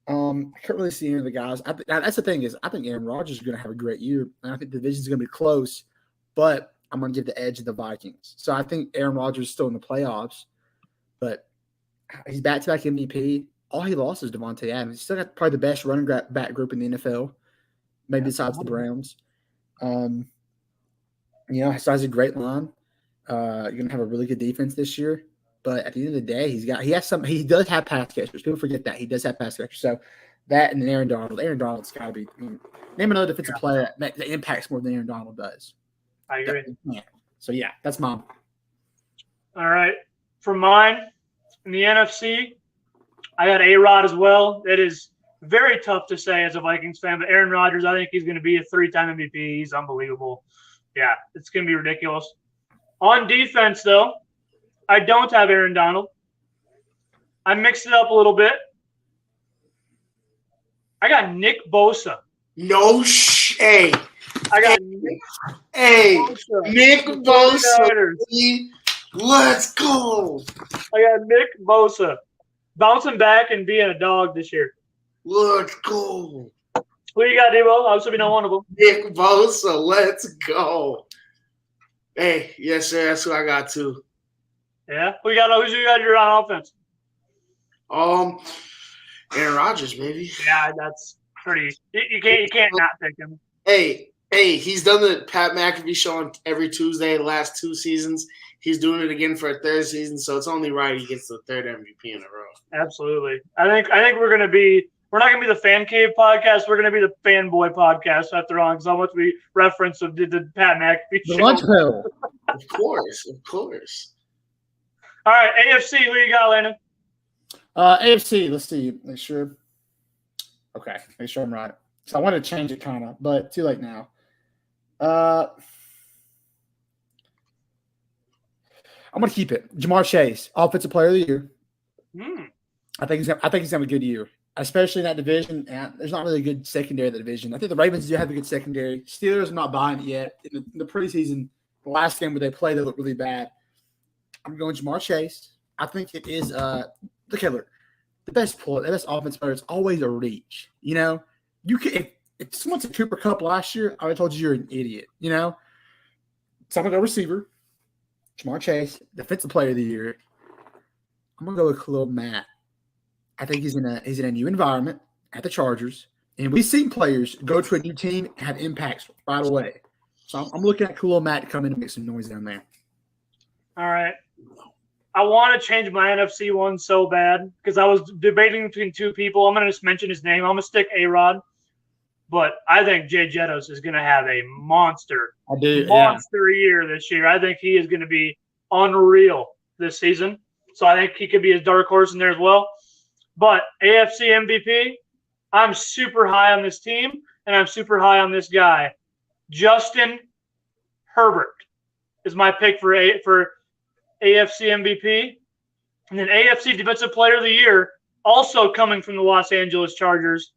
I can't really see any of the guys. That's the thing is I think Aaron Rodgers is going to have a great year, and I think the division is going to be close, but I'm going to give the edge to the Vikings. So I think Aaron Rodgers is still in the playoffs, but he's back-to-back MVP. All he lost is Devontae Adams. He's still got probably the best running back group in the NFL, maybe besides the Browns. So he has a great line. You're gonna have a really good defense this year, but at the end of the day, he does have pass catchers. People forget that he does have pass catchers. So that and then Aaron Donald. Aaron Donald's got to be name another defensive player that impacts more than Aaron Donald does. I agree. Yeah. So yeah, that's mine. All right, for mine in the NFC, I got A-Rod as well. It is very tough to say as a Vikings fan, but Aaron Rodgers, I think he's going to be a 3-time MVP. He's unbelievable. Yeah, it's going to be ridiculous. On defense, though, I don't have Aaron Donald. I mixed it up a little bit. I got Nick Bosa. Hey. I got Nick Bosa. Let's go. I got Nick Bosa bouncing back and being a dog this year. Let's go. Who you got, Debo? Obviously, be not one of them. Nick Bosa. Let's go. Hey, yes, sir. That's who I got too. Yeah. Who you got your on offense? Aaron Rodgers, baby. Yeah, that's pretty. You can't not pick him. Hey, he's done the Pat McAfee show on every Tuesday the last 2 seasons. He's doing it again for a 3rd season, so it's only right he gets the 3rd MVP in a row. Absolutely. I think we're not gonna be the Fan Cave podcast. We're gonna be the Fanboy podcast after all, because I want to be reference of the Pat McAfee show. The lunch pill. Of course. All right, AFC. Who you got, Landon? AFC. Let's see. Make sure. Okay, make sure I'm right. So I want to change it kind of, but too late now. I'm going to keep it. Jamar Chase, Offensive Player of the Year. I think he's having a good year, especially in that division. And there's not really a good secondary in the division. I think the Ravens do have a good secondary. Steelers are not buying it yet. In the preseason, the last game where they played, they looked really bad. I'm going Jamar Chase. I think it is look at the best offensive player is always a reach. You know, you can if someone said Cooper Kupp last year, I would have told you you're an idiot. You know, so I'm gonna go receiver. Jamar Chase, Defensive Player of the Year. I'm gonna go with Khalil Mack. I think he's in a new environment at the Chargers, and we've seen players go to a new team and have impacts right away. So I'm looking at Khalil Mack to come in and make some noise down there. All right. I want to change my NFC one so bad because I was debating between 2 people. I'm going to just mention his name. I'm going to stick A-Rod. But I think Jay Jettos is going to have a monster year this year. I think he is going to be unreal this season. So I think he could be a dark horse in there as well. But AFC MVP, I'm super high on this team, and I'm super high on this guy. Justin Herbert is my pick for AFC MVP. And then AFC Defensive Player of the Year, also coming from the Los Angeles Chargers.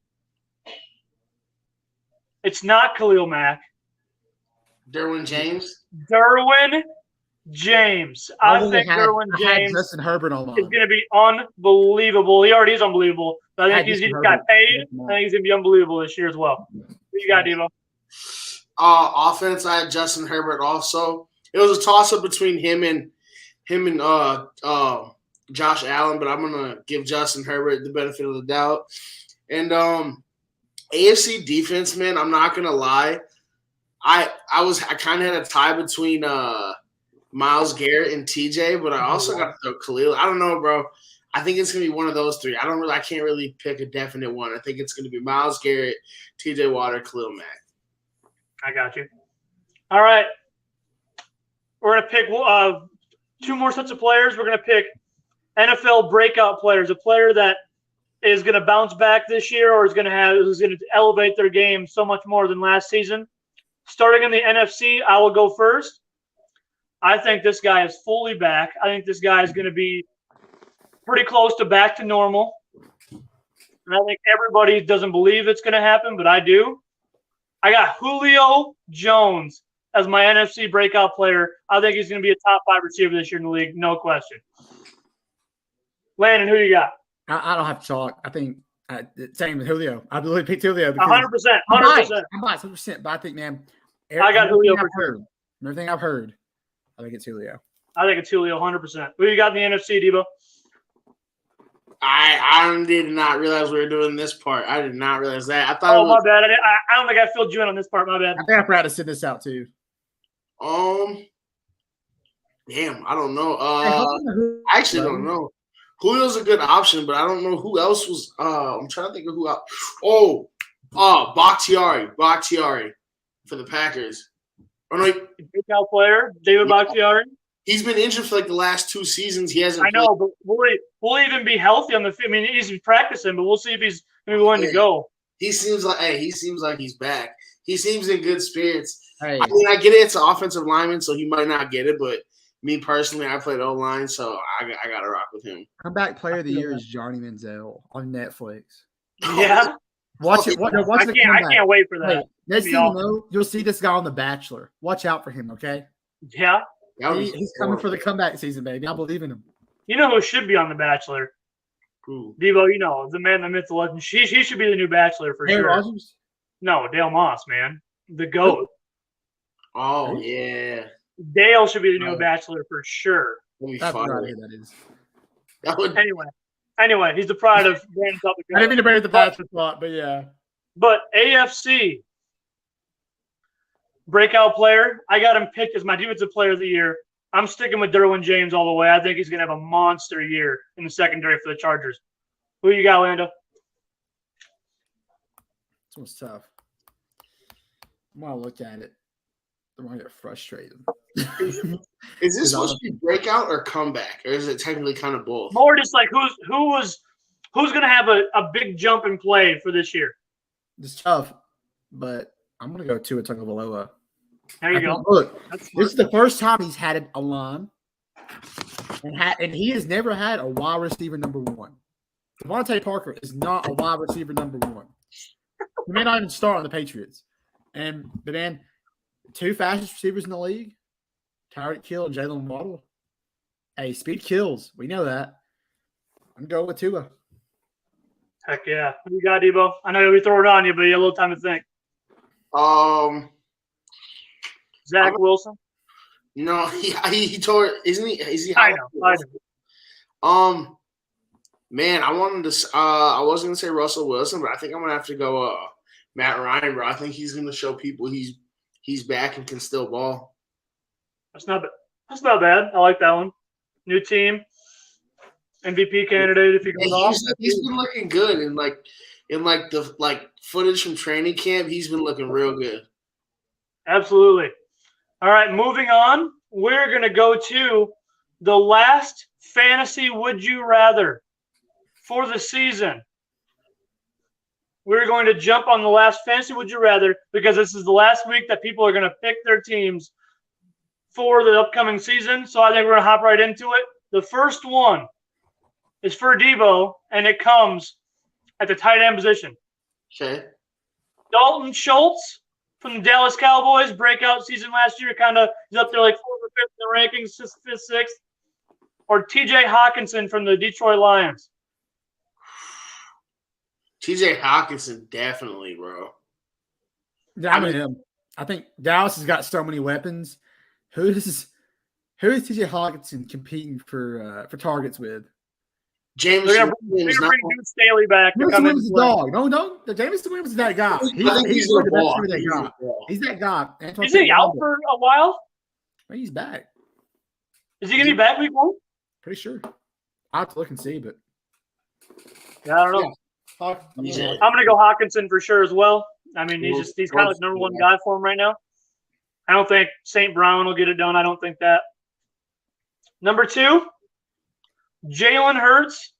It's not Khalil Mack. Derwin James. I think Derwin James Justin Herbert on is going to be unbelievable. He already is unbelievable. But I think he's got paid. I think he's going to be unbelievable this year as well. Who you got, Devo? Offense, I had Justin Herbert also. It was a toss-up between him and Josh Allen, but I'm going to give Justin Herbert the benefit of the doubt. And AFC defense, man, I'm not going to lie. I kind of had a tie between Myles Garrett and TJ, but I also got to throw Khalil. I don't know, bro. I think it's going to be one of those 3. I can't really pick a definite one. I think it's going to be Myles Garrett, TJ Watt, Khalil Mack. I got you. All right. We're going to pick 2 more sets of players. We're going to pick NFL breakout players, a player that is going to bounce back this year or is going to elevate their game so much more than last season. Starting in the NFC, I will go first. I think this guy is fully back. I think this guy is going to be pretty close to back to normal. And I think everybody doesn't believe it's going to happen, but I do. I got Julio Jones as my NFC breakout player. I think he's going to be a top 5 receiver this year in the league, no question. Landon, who you got? I don't have chalk. I think same with Julio. I really picked Julio. 100%. 100%. I'm biased 100%, but I think, man, I got Julio for sure. Everything I've heard, I think it's Julio. I think it's Julio 100%. Who you got in the NFC, Debo? I did not realize we were doing this part. I did not realize that. I thought. Oh, my bad. I don't think I filled you in on this part. My bad. I think I forgot to send this out too. Damn, I don't know. I actually don't know. Julio's a good option, but I don't know who else was. I'm trying to think of who else. Bakhtiari for the Packers. Oh no, breakout player David Bakhtiari. He's been injured for like the last 2 seasons. He hasn't. I know, but will he even be healthy on the field? I mean, he's practicing, but we'll see if he's going to be willing to go. He seems like he's back. He seems in good spirits. Hey. I mean, I get it. It's an offensive lineman, so he might not get it. But me personally, I played O-line, so I got to rock with him. Comeback player of the year is Johnny Manziel on Netflix. Yeah. Watch it. I can't wait for that. Hey, next thing you know, you'll see this guy on The Bachelor. Watch out for him, okay? Yeah. He's coming for the comeback season, baby. I believe in him. You know who should be on The Bachelor? Who? Devo, you know, the man, the myth, the legend. He should be the new Bachelor for sure. Rodgers? No, Dale Moss, man. The GOAT. Oh, yeah. Dale should be the new Bachelor for sure. That's what that is. Anyway, he's the pride of Brandon Public. I didn't mean to bring the Bachelor thought, but yeah. But AFC breakout player, I got him picked as my defensive player of the year. I'm sticking with Derwin James all the way. I think he's going to have a monster year in the secondary for the Chargers. Who you got, Lando? This one's tough. I'm going to look at it. I'm going to get frustrated. Is this supposed to be breakout or comeback, or is it technically kind of both? More just like who's going to have a big jump in play for this year? It's tough, but I'm going to go Tua Tagovailoa. There you go. Look, this is the first time he's had a line, and he has never had a wide receiver number 1. Devontae Parker is not a wide receiver number 1. He may not even start on the Patriots. But man, 2 fastest receivers in the league, Tyreek Hill and Jalen Waddle. Hey, speed kills. We know that. I'm going with Tua. Heck yeah. What you got, Debo? I know we throw it on you, but you have a little time to think. Zach Wilson? No, he tore – isn't he? Is he? I know. Man, I wanted to I was going to say Russell Wilson, but I think I'm going to have to go Matt Ryan, bro. I think he's going to show people he's back and can still ball. That's not bad. I like that one. New team. MVP candidate if he goes off. He's been looking good in the footage from training camp. He's been looking real good. Absolutely. All right, moving on. We're going to go to the last fantasy would you rather for the season. We're going to jump on the last fantasy would you rather because this is the last week that people are going to pick their teams for the upcoming season. So I think we're going to hop right into it. The first one is for Debo, and it comes at the tight end position. Okay. Dalton Schultz from the Dallas Cowboys, breakout season last year, kind of is up there like 4th or 5th in the rankings, 5th, 6th. Or TJ Hawkinson from the Detroit Lions. TJ Hawkinson, definitely, bro. Yeah, I'm with him. I think Dallas has got so many weapons. Who is TJ Hawkinson competing for targets with? Jameson Williams. Bring Duke Staley back. Jameson Williams is a dog. No. Jameson Williams is that guy. He's that guy. Is he out for a while? He's back. Is he going to be back week 1? Pretty sure. I'll have to look and see, but yeah, I don't know. I'm going to go Hawkinson for sure as well. I mean, he's kind of like number 1 guy for him right now. I don't think St. Brown will get it done. I don't think that. Number 2, Jalen Hurts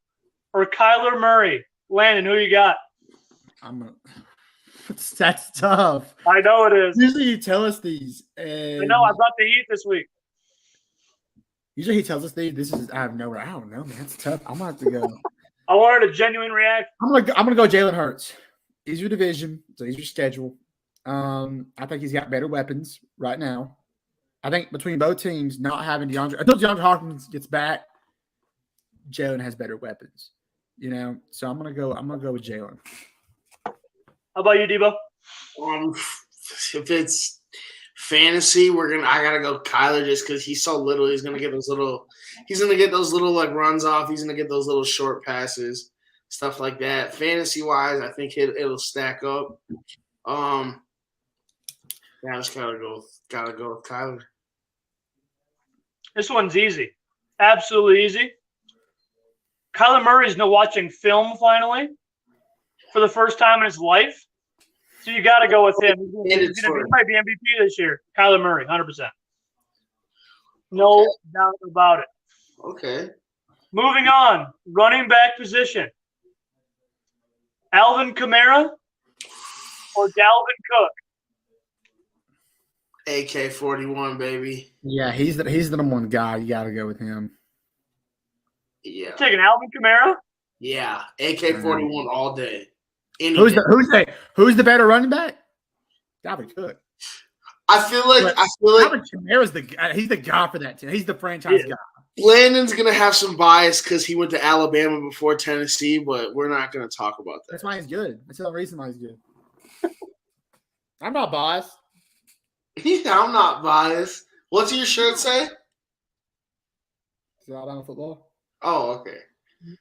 or Kyler Murray. Landon, who you got? That's tough. I know it is. Usually you tell us these. I know. I brought the heat this week. Usually he tells us these. This is I don't know, man. It's tough. I'm going to have to go. I wanted a genuine reaction. I'm gonna go Jalen Hurts. Easier division, it's easier schedule. I think he's got better weapons right now. I think between both teams not having DeAndre, until DeAndre Hopkins gets back, Jalen has better weapons. So I'm gonna go with Jalen. How about you, Debo? If it's fantasy, I gotta go Kyler just because he's so little. He's gonna get those little like runs off. He's gonna get those little short passes, stuff like that. Fantasy wise, I think it'll stack up. I just gotta go with Kyler. This one's easy. Absolutely easy. Kyler Murray's now watching film finally for the first time in his life. So you got to go with him. He might be MVP this year. Kyler Murray, 100%. No doubt about it. Okay. Moving on. Running back position. Alvin Kamara or Dalvin Cook? AK-41, baby. Yeah, he's the number one guy. You got to go with him. Yeah. You're taking Alvin Kamara? Yeah. AK-41 all day. Who's the better running back? Dalvin Cook. I feel like Alvin Kamara's he's the guy for that team. He's the franchise guy. Landon's gonna have some bias because he went to Alabama before Tennessee, but we're not gonna talk about that. That's why he's good. That's the reason why he's good. I'm not biased. Yeah, I'm not biased. What's your shirt say? Is it Alabama football? Oh, okay.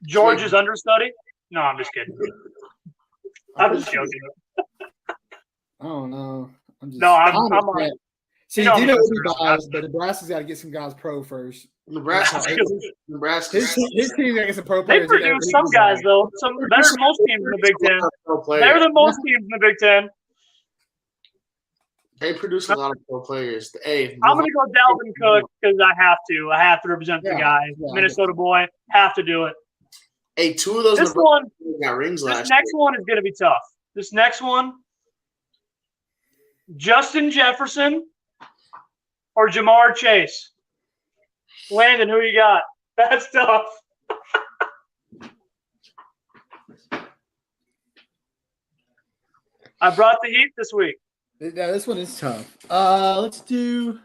George's understudy? No, I'm just kidding. I'm just joking. I don't know. I'm on it. See, you know we'll be biased, but Nebraska's got to get some guys pro first. Nebraska. His team got to get some pro They players. produce some guys, though. Some better than most teams in the Big Ten. Better than most teams in the Big Ten. They produce a lot of pro players. Hey, I'm going to go Dalvin Cook because I have to. I have to represent the guy. Minnesota boy. Have to do it. Hey, two of those got rings last year. This next one is going to be tough. This next one, Justin Jefferson or Jamar Chase? Landon, who you got? That's tough. I brought the heat this week. Yeah, this one is tough. Let's do.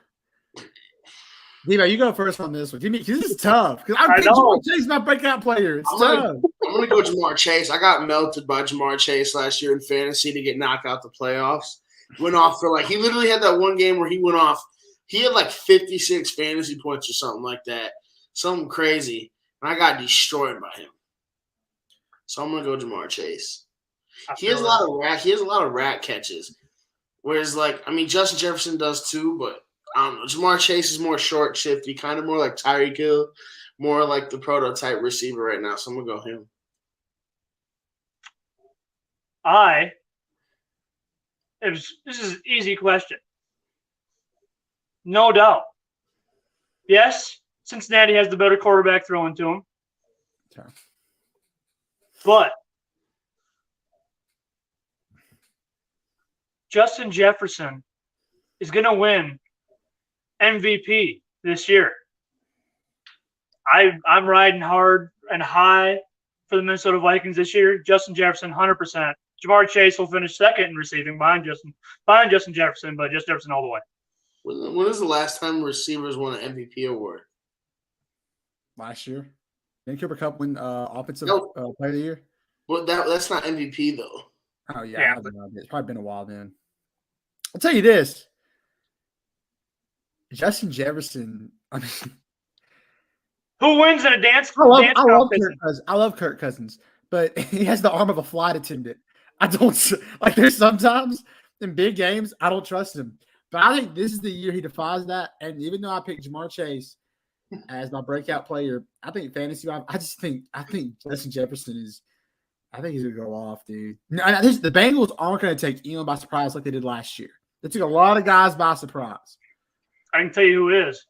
Debo, you go first on this one. This is tough because I think Jamar Chase is my breakout player. It's tough. I'm gonna go Jamar Chase. I got melted by Jamar Chase last year in fantasy to get knocked out the playoffs. Went off for he literally had that one game where he went off. He had 56 fantasy points or something like that, something crazy, and I got destroyed by him. So I'm gonna go Jamar Chase. He has a lot of rat catches, whereas Justin Jefferson does too, but. I don't know. Jamar Chase is more short, shifty, kind of more like Tyreek Hill, more like the prototype receiver right now. So I'm going to go him. This is an easy question. No doubt. Yes, Cincinnati has the better quarterback throwing to him. Okay. But Justin Jefferson is going to win MVP this year. I'm riding hard and high for the Minnesota Vikings this year. Justin Jefferson, 100%. Jamar Chase will finish second in receiving behind Justin Jefferson, but just Jefferson all the way. When was the last time receivers won an MVP award? Last year. Didn't Cooper Kupp win offensive player of the year? Well, that's not MVP though. Oh yeah. It's probably been a while then. I'll tell you this. Justin Jefferson. Who wins in a dance? I love Kirk Cousins, but he has the arm of a flight attendant. I don't There's sometimes in big games I don't trust him, but I think this is the year he defies that. And even though I picked Jamar Chase as my breakout player, I think fantasy. I think Justin Jefferson is. I think he's gonna go off, dude. The Bengals aren't gonna take anyone by surprise like they did last year. They took a lot of guys by surprise. I can tell you who it is.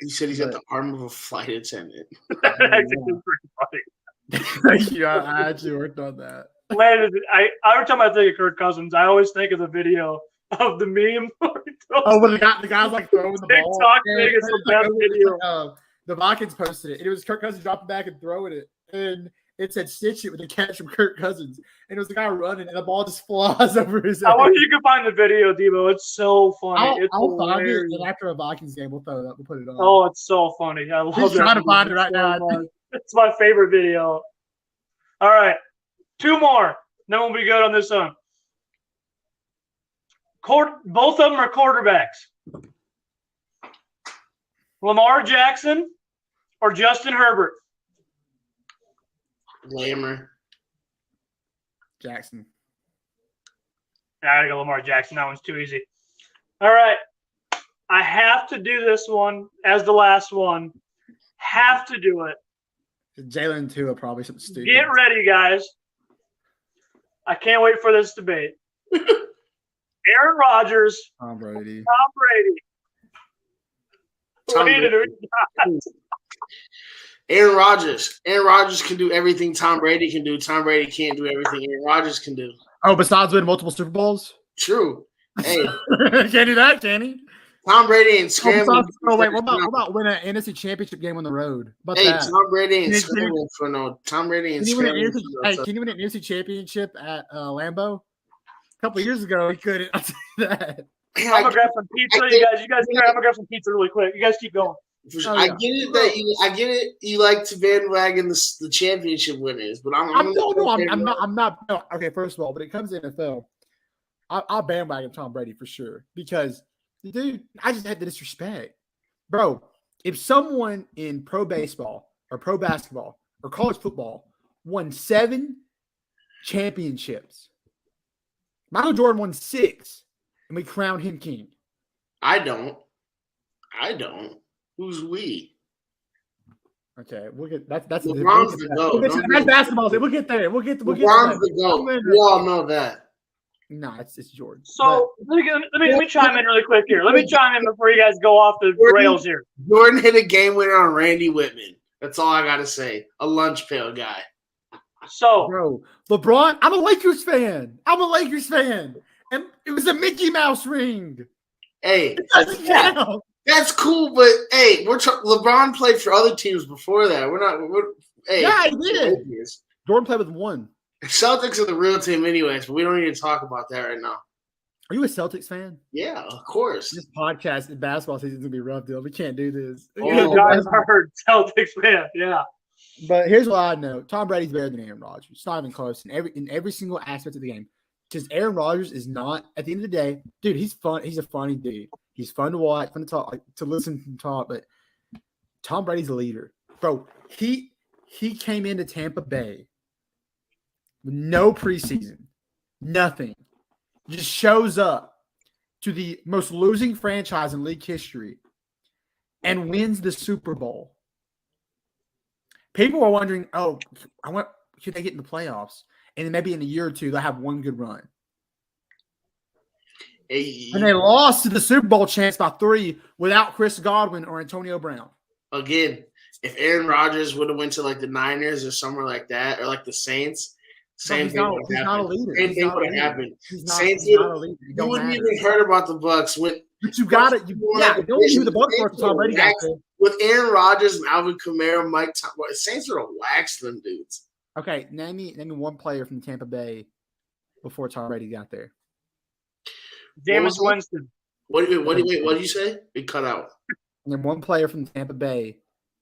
He said he's got the arm of a flight attendant. That's actually pretty funny. Thank you. I actually worked on that. Every time I think of Kirk Cousins, I always think of the video of the meme. When the guy's throwing the ball. TikTok thing is the best video. The Vikings posted it. It was Kirk Cousins dropping back and throwing it. And It said "stitch it" with a catch from Kirk Cousins, and it was the guy running, and the ball just flies over his head. I want you to find the video, Debo. It's so funny. I'll find it, and after a Vikings game, we'll throw it up. We'll put it on. Oh, it's so funny. I love He's that. trying to find it right now. Much. It's my favorite video. All right, 2 more. Then we'll be good on this one. Both of them are quarterbacks. Lamar Jackson or Justin Herbert? Lamer. Jackson. I gotta go Lamar Jackson. That one's too easy. All right. I have to do this one as the last one. Have to do it. Jalen Tua, probably something stupid. Get ready, guys. I can't wait for this debate. Aaron Rodgers. Tom Brady. Tom Brady. Aaron Rodgers. Aaron Rodgers can do everything Tom Brady can do. Tom Brady can't do everything Aaron Rodgers can do. Oh, besides winning multiple Super Bowls? True. Hey. Can't do that, can he? Tom Brady ain't scrambling. Wait, what about winning an NFC Championship game on the road? Hey, that? Tom Brady ain't scrambling for no. Tom Brady ain't scrambling. Can you win an NFC Championship at Lambeau? A couple of years ago, he couldn't. I'll tell you that. I'm gonna grab some pizza. You guys, I'm gonna grab some pizza really quick. You guys keep going. I get it I get it. You like to bandwagon the championship winners, but I'm not. No, okay, first of all, when it comes to NFL, I'll bandwagon Tom Brady for sure because. Dude, I just had the disrespect. Bro, if someone in pro baseball or pro basketball or college football won 7 championships, Michael Jordan won 6, and we crowned him king. I don't. Who's we? Okay, we'll get that's LeBron's the GOAT. That's basketball. We'll get there. We'll get LeBron's the GOAT. We all know that. No, it's Jordan. So let me chime in really quick here. Let me chime in before you guys go off the rails here. Jordan hit a game winner on Randy Whitman. That's all I gotta say. A lunch pail guy. So, bro, LeBron. I'm a Lakers fan. And it was a Mickey Mouse ring. Hey, that's cool. But hey, LeBron played for other teams before that. Yeah, he did. Jordan played with 1. Celtics are the real team anyways, but we don't need to talk about that right now. Are you a Celtics fan? Yeah, of course. This podcast in basketball season is going to be rough, deal. We can't do this. Oh, guys heard Celtics fan, yeah. But here's what I know. Tom Brady's better than Aaron Rodgers. It's not even close in every single aspect of the game. Because Aaron Rodgers is not, at the end of the day, dude, he's fun. He's a funny dude. He's fun to watch, fun to talk, to listen and talk. But Tom Brady's a leader. Bro, he came into Tampa Bay no preseason, nothing. Just shows up to the most losing franchise in league history and wins the Super Bowl. People are wondering, could they get in the playoffs? And then maybe in a year or two, they'll have one good run. Hey. And they lost to the Super Bowl chance by 3 without Chris Godwin or Antonio Brown. Again, if Aaron Rodgers would have went to like the Niners or somewhere like that, or like the Saints, same thing would have happened. Same thing would have happened. Saints you wouldn't even heard about the Bucs. But you got it. Don't do the Bucs for Tom Brady got there. With Aaron Rodgers and Alvin Kamara, Mike Thomas, Saints are waxed them dudes. Okay, name me one player from Tampa Bay before Tom Brady got there. Jameis Winston. What did you say? It cut out. And then one player from Tampa Bay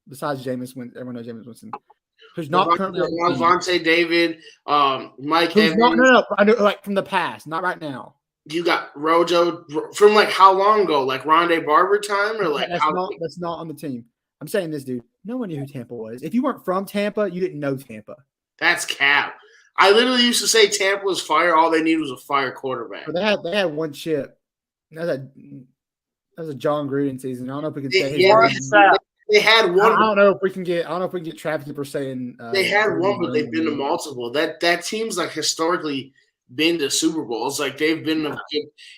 besides Jameis Winston. Everyone knows Jameis Winston. Who's not currently on Vontae David, Mike Evans. No. I know, like from the past, not right now. You got Rojo from like how long ago? Like Rondé Barber time, or like that's not on the team. I'm saying this, dude. No one knew who Tampa was. If you weren't from Tampa, you didn't know Tampa. That's cap. I literally used to say Tampa was fire. All they needed was a fire quarterback. But they had one chip. That was a John Gruden season. I don't know if we can say they had one. I don't know if we can get Travis per saying they had one, but they've been to multiple. That team's like historically been to Super Bowls. Like they've been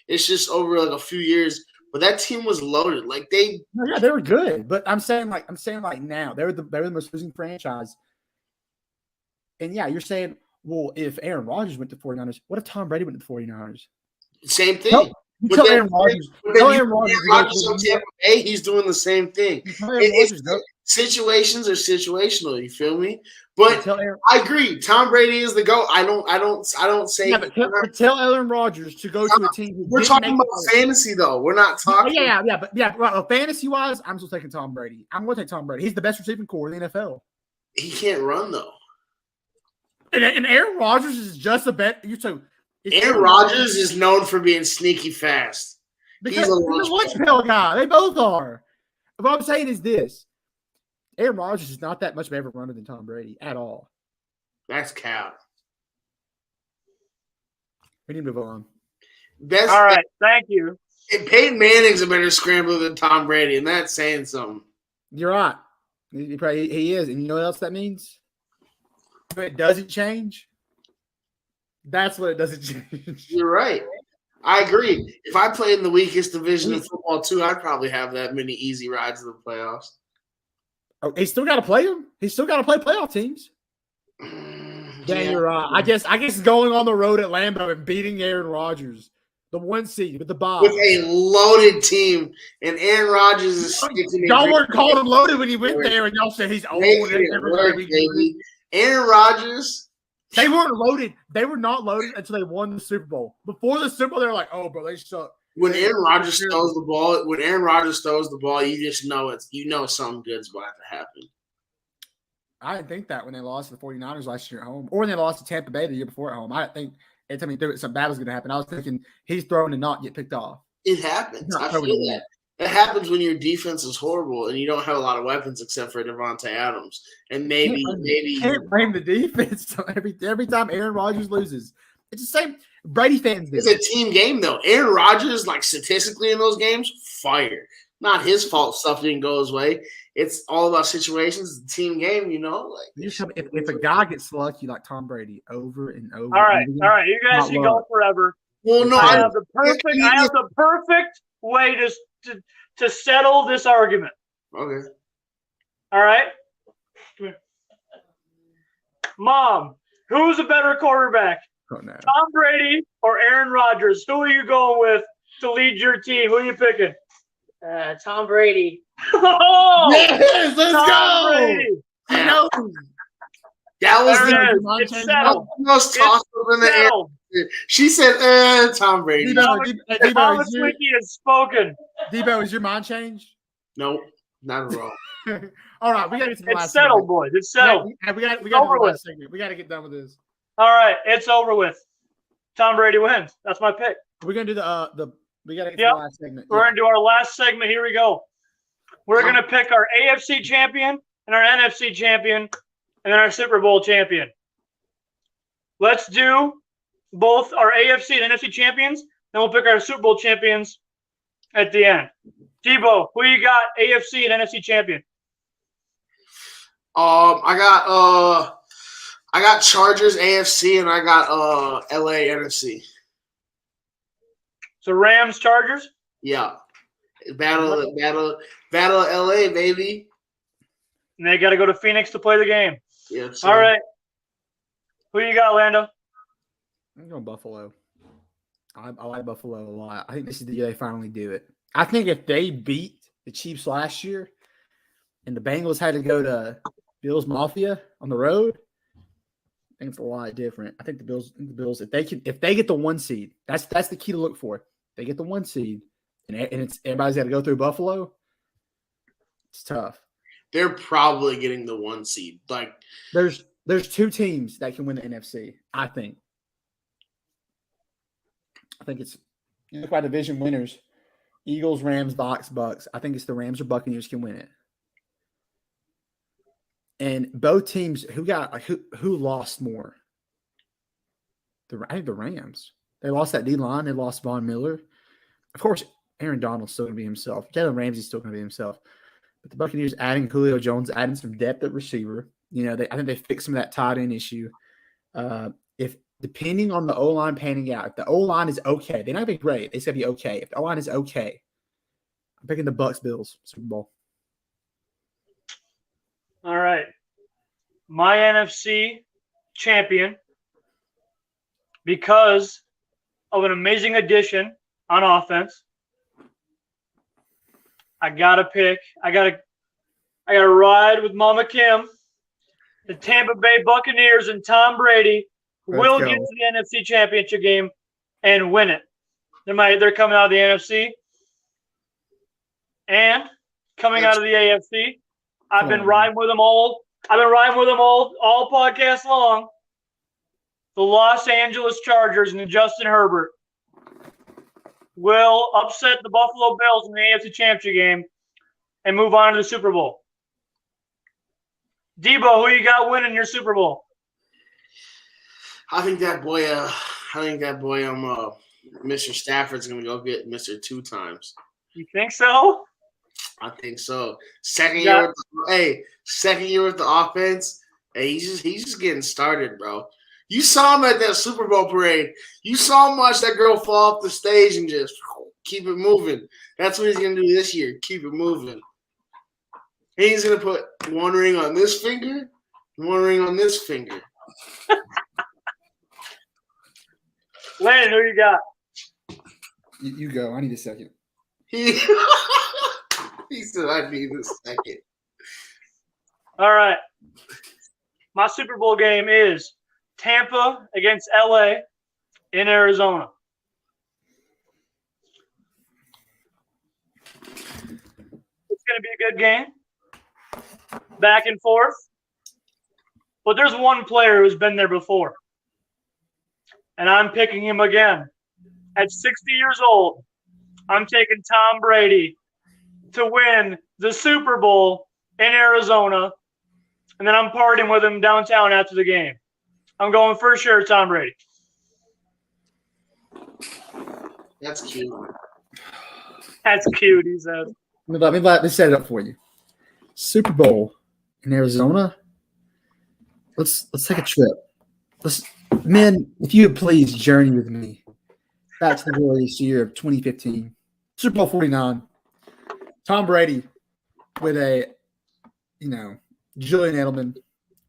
it's just over like a few years. But that team was loaded. Like they were good. But I'm saying now they were the most losing franchise. And yeah, you're saying, well, if Aaron Rodgers went to 49ers, what if Tom Brady went to the 49ers? Same thing. Aaron Rodgers on Tampa Bay, he's doing the same thing. situations are situational. You feel me? But Tell Aaron, I agree. Tom Brady is the GOAT. I don't say. yeah, but tell Aaron Rodgers to go to a team who We're didn't talking make about the fantasy, though. We're not talking. Yeah, well, fantasy wise, I'm still taking Tom Brady. I'm going to take Tom Brady. He's the best receiving core in the NFL. He can't run though. And Aaron Rodgers is just a bet. You so Aaron Rodgers is known for being sneaky fast. because He's a he's a lunch pail guy. They both are. What I'm saying is this: Aaron Rodgers is not that much of a runner than Tom Brady at all. That's cap. We need to move on. All right, thank you. And Peyton Manning's a better scrambler than Tom Brady, and that's saying something. You're right. He is, and you know what else that means? If it doesn't change, that's what it doesn't change. You're right. I agree. If I played in the weakest division in football too, I'd probably have that many easy rides to the playoffs. Oh, he's still got to play them. He's still got to play playoff teams. Yeah, you're right. I guess going on the road at Lambeau and beating Aaron Rodgers, the 1 seed with the bye. With a loaded team, and Aaron Rodgers is sticking. Y'all weren't calling him loaded when he went there, and y'all said he's old. Baby. Aaron Rodgers. They weren't loaded. They were not loaded until they won the Super Bowl. Before the Super Bowl, they were like, "Oh, bro, they suck." When Aaron Rodgers throws the ball, you just know something good's about to happen. I didn't think that when they lost to the 49ers last year at home, or when they lost to Tampa Bay the year before at home. I didn't think anytime he threw it, something bad was going to happen. I was thinking he's throwing to not get picked off. It happens. I feel that. It happens when your defense is horrible and you don't have a lot of weapons except for Devontae Adams. And maybe you can't blame the defense every time Aaron Rodgers loses. It's the same. Brady fans do. It's a team game though. Aaron Rodgers, like statistically in those games, fire. Not his fault stuff didn't go his way. It's all about situations. It's a team game, you know. Like if a guy gets lucky like Tom Brady over and over. All right. You guys can go forever. Well, no, I have the perfect way to settle this argument. Okay. All right. Mom, who's a better quarterback? Oh, no. Tom Brady or Aaron Rodgers? Who are you going with to lead your team? Who are you picking? Tom Brady. Oh, yes, let's Tom go. Brady. You know, that was It's settled. most tossed up in the air. She said, Tom Brady. Mama Twinkie has spoken. Debo, is your mind changed? Nope, not at all. All right, we got to get to the last It's settled, segment. boys. It's settled. We got to over the with. last segment. We got to get done with this. All right, it's over with. Tom Brady wins. That's my pick. We're gonna do the. We got to get to the last segment. We're gonna do our last segment. Here we go. We're gonna pick our AFC champion and our NFC champion, and then our Super Bowl champion. Let's do both our AFC and NFC champions. Then we'll pick our Super Bowl champions at the end. Debo, who you got? AFC and NFC champion. I got Chargers AFC and I got LA NFC. So Rams, Chargers. Yeah, battle LA, baby. And they got to go to Phoenix to play the game. Yes. All right. Who you got, Lando? I'm going Buffalo. I like Buffalo a lot. I think this is the year they finally do it. I think if they beat the Chiefs last year and the Bengals had to go to Bills Mafia on the road, I think it's a lot different. I think the Bills, if they get the 1 seed, that's the key to look for. They get the 1 seed, and everybody's got to go through Buffalo. It's tough. They're probably getting the 1 seed. Like there's 2 teams that can win the NFC. I think it's look by division winners: Eagles, Rams, Bucks. I think it's the Rams or Buccaneers can win it. And both teams who lost more? I think the Rams. They lost that D line. They lost Von Miller. Of course, Aaron Donald's still going to be himself. Jalen Ramsey's still going to be himself. But the Buccaneers adding Julio Jones, adding some depth at receiver. You know, I think they fixed some of that tight end issue. If depending on the O-line panning out, if the O-line is okay, they're not going to be great. It's going to be okay. If the O-line is okay, I'm picking the Bucks Bills Super Bowl. All right. My NFC champion, because of an amazing addition on offense, I got to I got to ride with Mama Kim. The Tampa Bay Buccaneers and Tom Brady will go. get to the NFC Championship game and win it. They're coming out of the NFC and coming out of the AFC. I've been riding with them all. I've been riding with them all podcast long. The Los Angeles Chargers and Justin Herbert will upset the Buffalo Bills in the AFC Championship game and move on to the Super Bowl. Debo, who you got winning your Super Bowl? I think that boy, Mr. Stafford's gonna go get Mr. 2 times. You think so? I think so. Second year with the offense. Hey, he's just getting started, bro. You saw him at that Super Bowl parade. You saw him watch that girl fall off the stage and just keep it moving. That's what he's gonna do this year. Keep it moving. And he's gonna put one ring on this finger, one ring on this finger. Landon, who you got? You go. I need a second. He said, I need a second. All right. My Super Bowl game is Tampa against LA in Arizona. It's going to be a good game. Back and forth. But there's one player who's been there before. And I'm picking him again. At 60 years old, I'm taking Tom Brady to win the Super Bowl in Arizona. And then I'm partying with him downtown after the game. I'm going for sure Tom Brady. That's cute. That's cute, he says. Let me set it up for you. Super Bowl in Arizona. Let's take a trip. Men, if you would please journey with me back to the glorious year of 2015. Super Bowl 49. Tom Brady with Julian Edelman,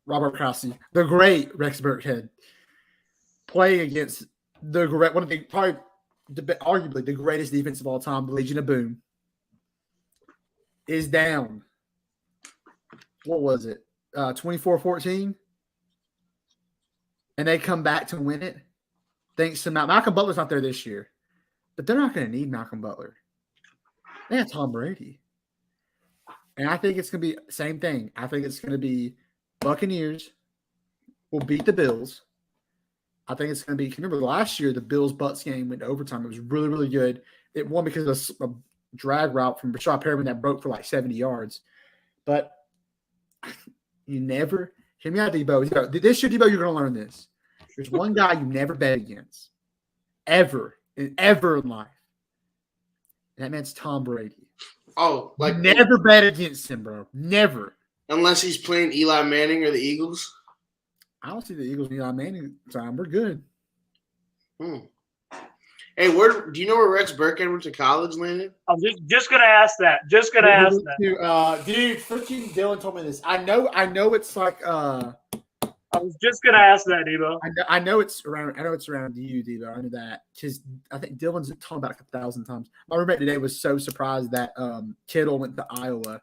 Robert Kraske, the great Rex Burkhead, playing against arguably the greatest defense of all time, the Legion of Boom, is down. What was it? 24-14? And they come back to win it. Thanks to Malcolm Butler's not there this year. But they're not going to need Malcolm Butler. They have Tom Brady. And I think it's going to be the same thing. I think it's going to be Buccaneers will beat the Bills. I think it's going to be – remember last year the Bills-Bucks game went to overtime. It was really, really good. It won because of a drag route from Rashad Perriman that broke for like 70 yards. But you never – hear me out, Debo. This year, Debo, you're going to learn this. There's one guy you never bet against. Ever in life. And that man's Tom Brady. Oh, like never bet against him, bro. Never. Unless he's playing Eli Manning or the Eagles. I don't see the Eagles and Eli Manning time. We're good. Hey, do you know where Rex Burkhead went to college, Landon? I'm just gonna ask that. Dude, freaking Dylan told me this. I know it's like I was just gonna ask that, Debo. I know it's around you, Debo. I know that because I think Dylan's talking about it 1,000 times. My roommate today was so surprised that Kittle went to Iowa,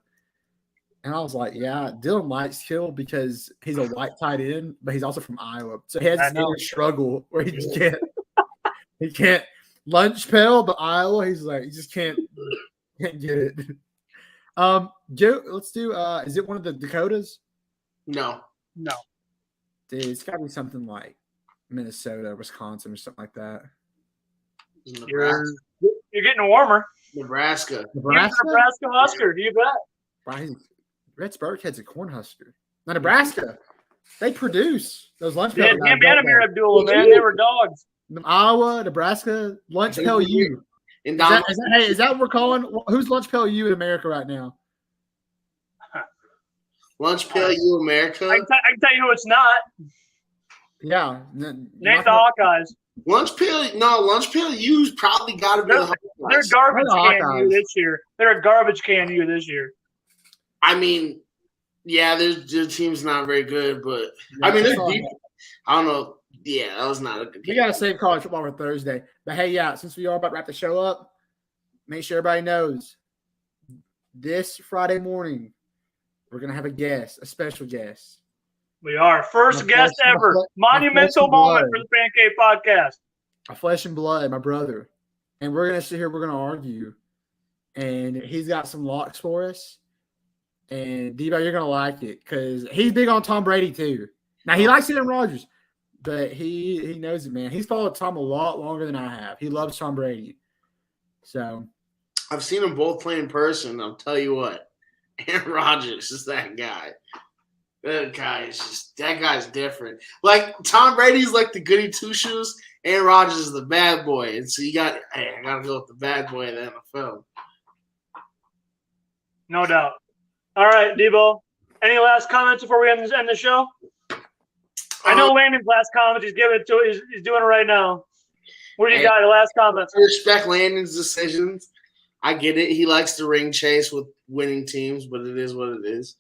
and I was like, "Yeah, Dylan likes Kittle because he's a white tight end, but he's also from Iowa, so he has this inner struggle where he just can't lunch pail, but Iowa, he's like, he just can't get it." Joe, let's do. Is it one of the Dakotas? No. Dude, it's got to be something like Minnesota, Wisconsin, or something like that. You're getting warmer. Nebraska. Nebraska Husker, you bet. Rex Burkhead's a Cornhusker. Now, Nebraska, they produce those lunch pails. Yeah, him and Amir Abdullah, man, they were dogs. Iowa, Nebraska, lunch pail U. Is that what we're calling? Who's lunch pail U in America right now? Lunch pail U America. I can tell you who it's not. Yeah. Name the Hawkeyes. Lunch pail U's probably got to be the Hawkeyes. They're garbage can U this year. They're a garbage can U this year. I mean, yeah, their team's not very good, but I mean, I don't know. Yeah, that was not a good game. We got to save college football for Thursday. But hey, yeah, since we are about to wrap the show up, make sure everybody knows this Friday morning, we're gonna have a guest, a special guest. We are. First guest ever. Monumental moment for the Pancake Podcast. A flesh and blood, my brother. And we're gonna sit here, we're gonna argue. And he's got some locks for us. And Debo, you're gonna like it because he's big on Tom Brady too. Now he likes Aaron Rodgers, but he knows it, man. He's followed Tom a lot longer than I have. He loves Tom Brady. So I've seen them both play in person. I'll tell you what, Aaron Rodgers is that guy. That guy's different. Like Tom Brady's like the goody two shoes. Aaron Rodgers is the bad boy, and so I gotta go with the bad boy in the NFL. No doubt. All right, Debo. Any last comments before we end the show? I know Landon's last comments. He's giving it to. He's doing it right now. What do you got? Your last comments. I respect Landon's decisions. I get it. He likes the ring chase with winning teams, but it is what it is.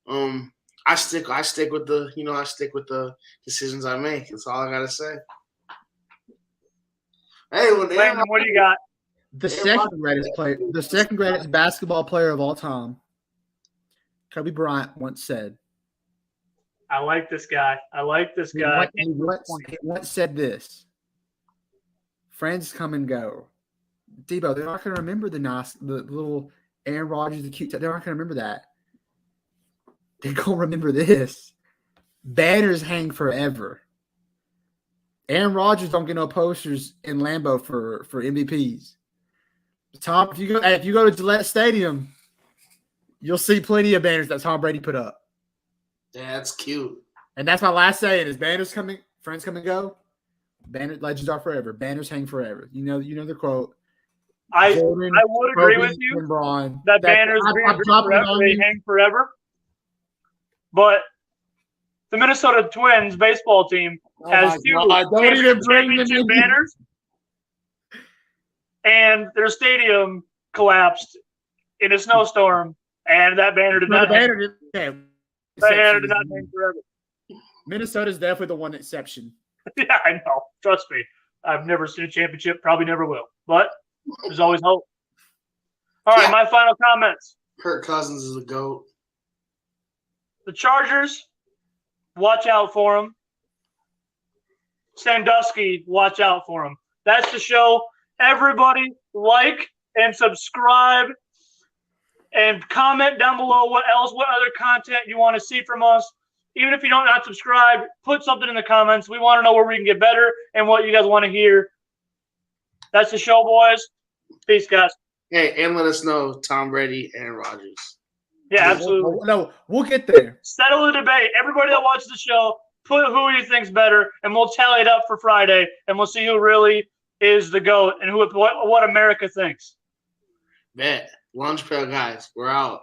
I stick with the decisions I make. That's all I gotta say. Hey, Landon, what do you got? The second greatest basketball player of all time, Kobe Bryant, once said. I like this guy. He once said this. Friends come and go. Debo, they're not going to remember the little Aaron Rodgers, the cute. They're not going to remember that. They're going to remember this. Banners hang forever. Aaron Rodgers don't get no posters in Lambeau for MVPs. Tom, if you go to Gillette Stadium, you'll see plenty of banners that Tom Brady put up. Yeah, that's cute. And that's my last saying is banners coming, friends come and go. Banner legends are forever. Banners hang forever. You know the quote. I would agree with you that banners hang forever. But the Minnesota Twins baseball team has two championship banners, and their stadium collapsed in a snowstorm, and that banner did not hang forever. Minnesota's definitely the one exception. Yeah, I know. Trust me. I've never seen a championship, probably never will. But there's always hope. All right, my final comments. Kirk Cousins is a GOAT. The Chargers, watch out for them. Sandusky, watch out for them. That's the show. Everybody like and subscribe and comment down below what other content you want to see from us. Even if you don't not subscribe, put something in the comments. We want to know where we can get better and what you guys want to hear. That's the show, boys. Peace, guys. Hey, and let us know Tom Brady and Rodgers. Yeah, absolutely. No, we'll get there. Settle the debate. Everybody that watches the show, put who you think's better, and we'll tally it up for Friday, and we'll see who really is the GOAT and what America thinks. Bet. Lunch Pail guys, we're out.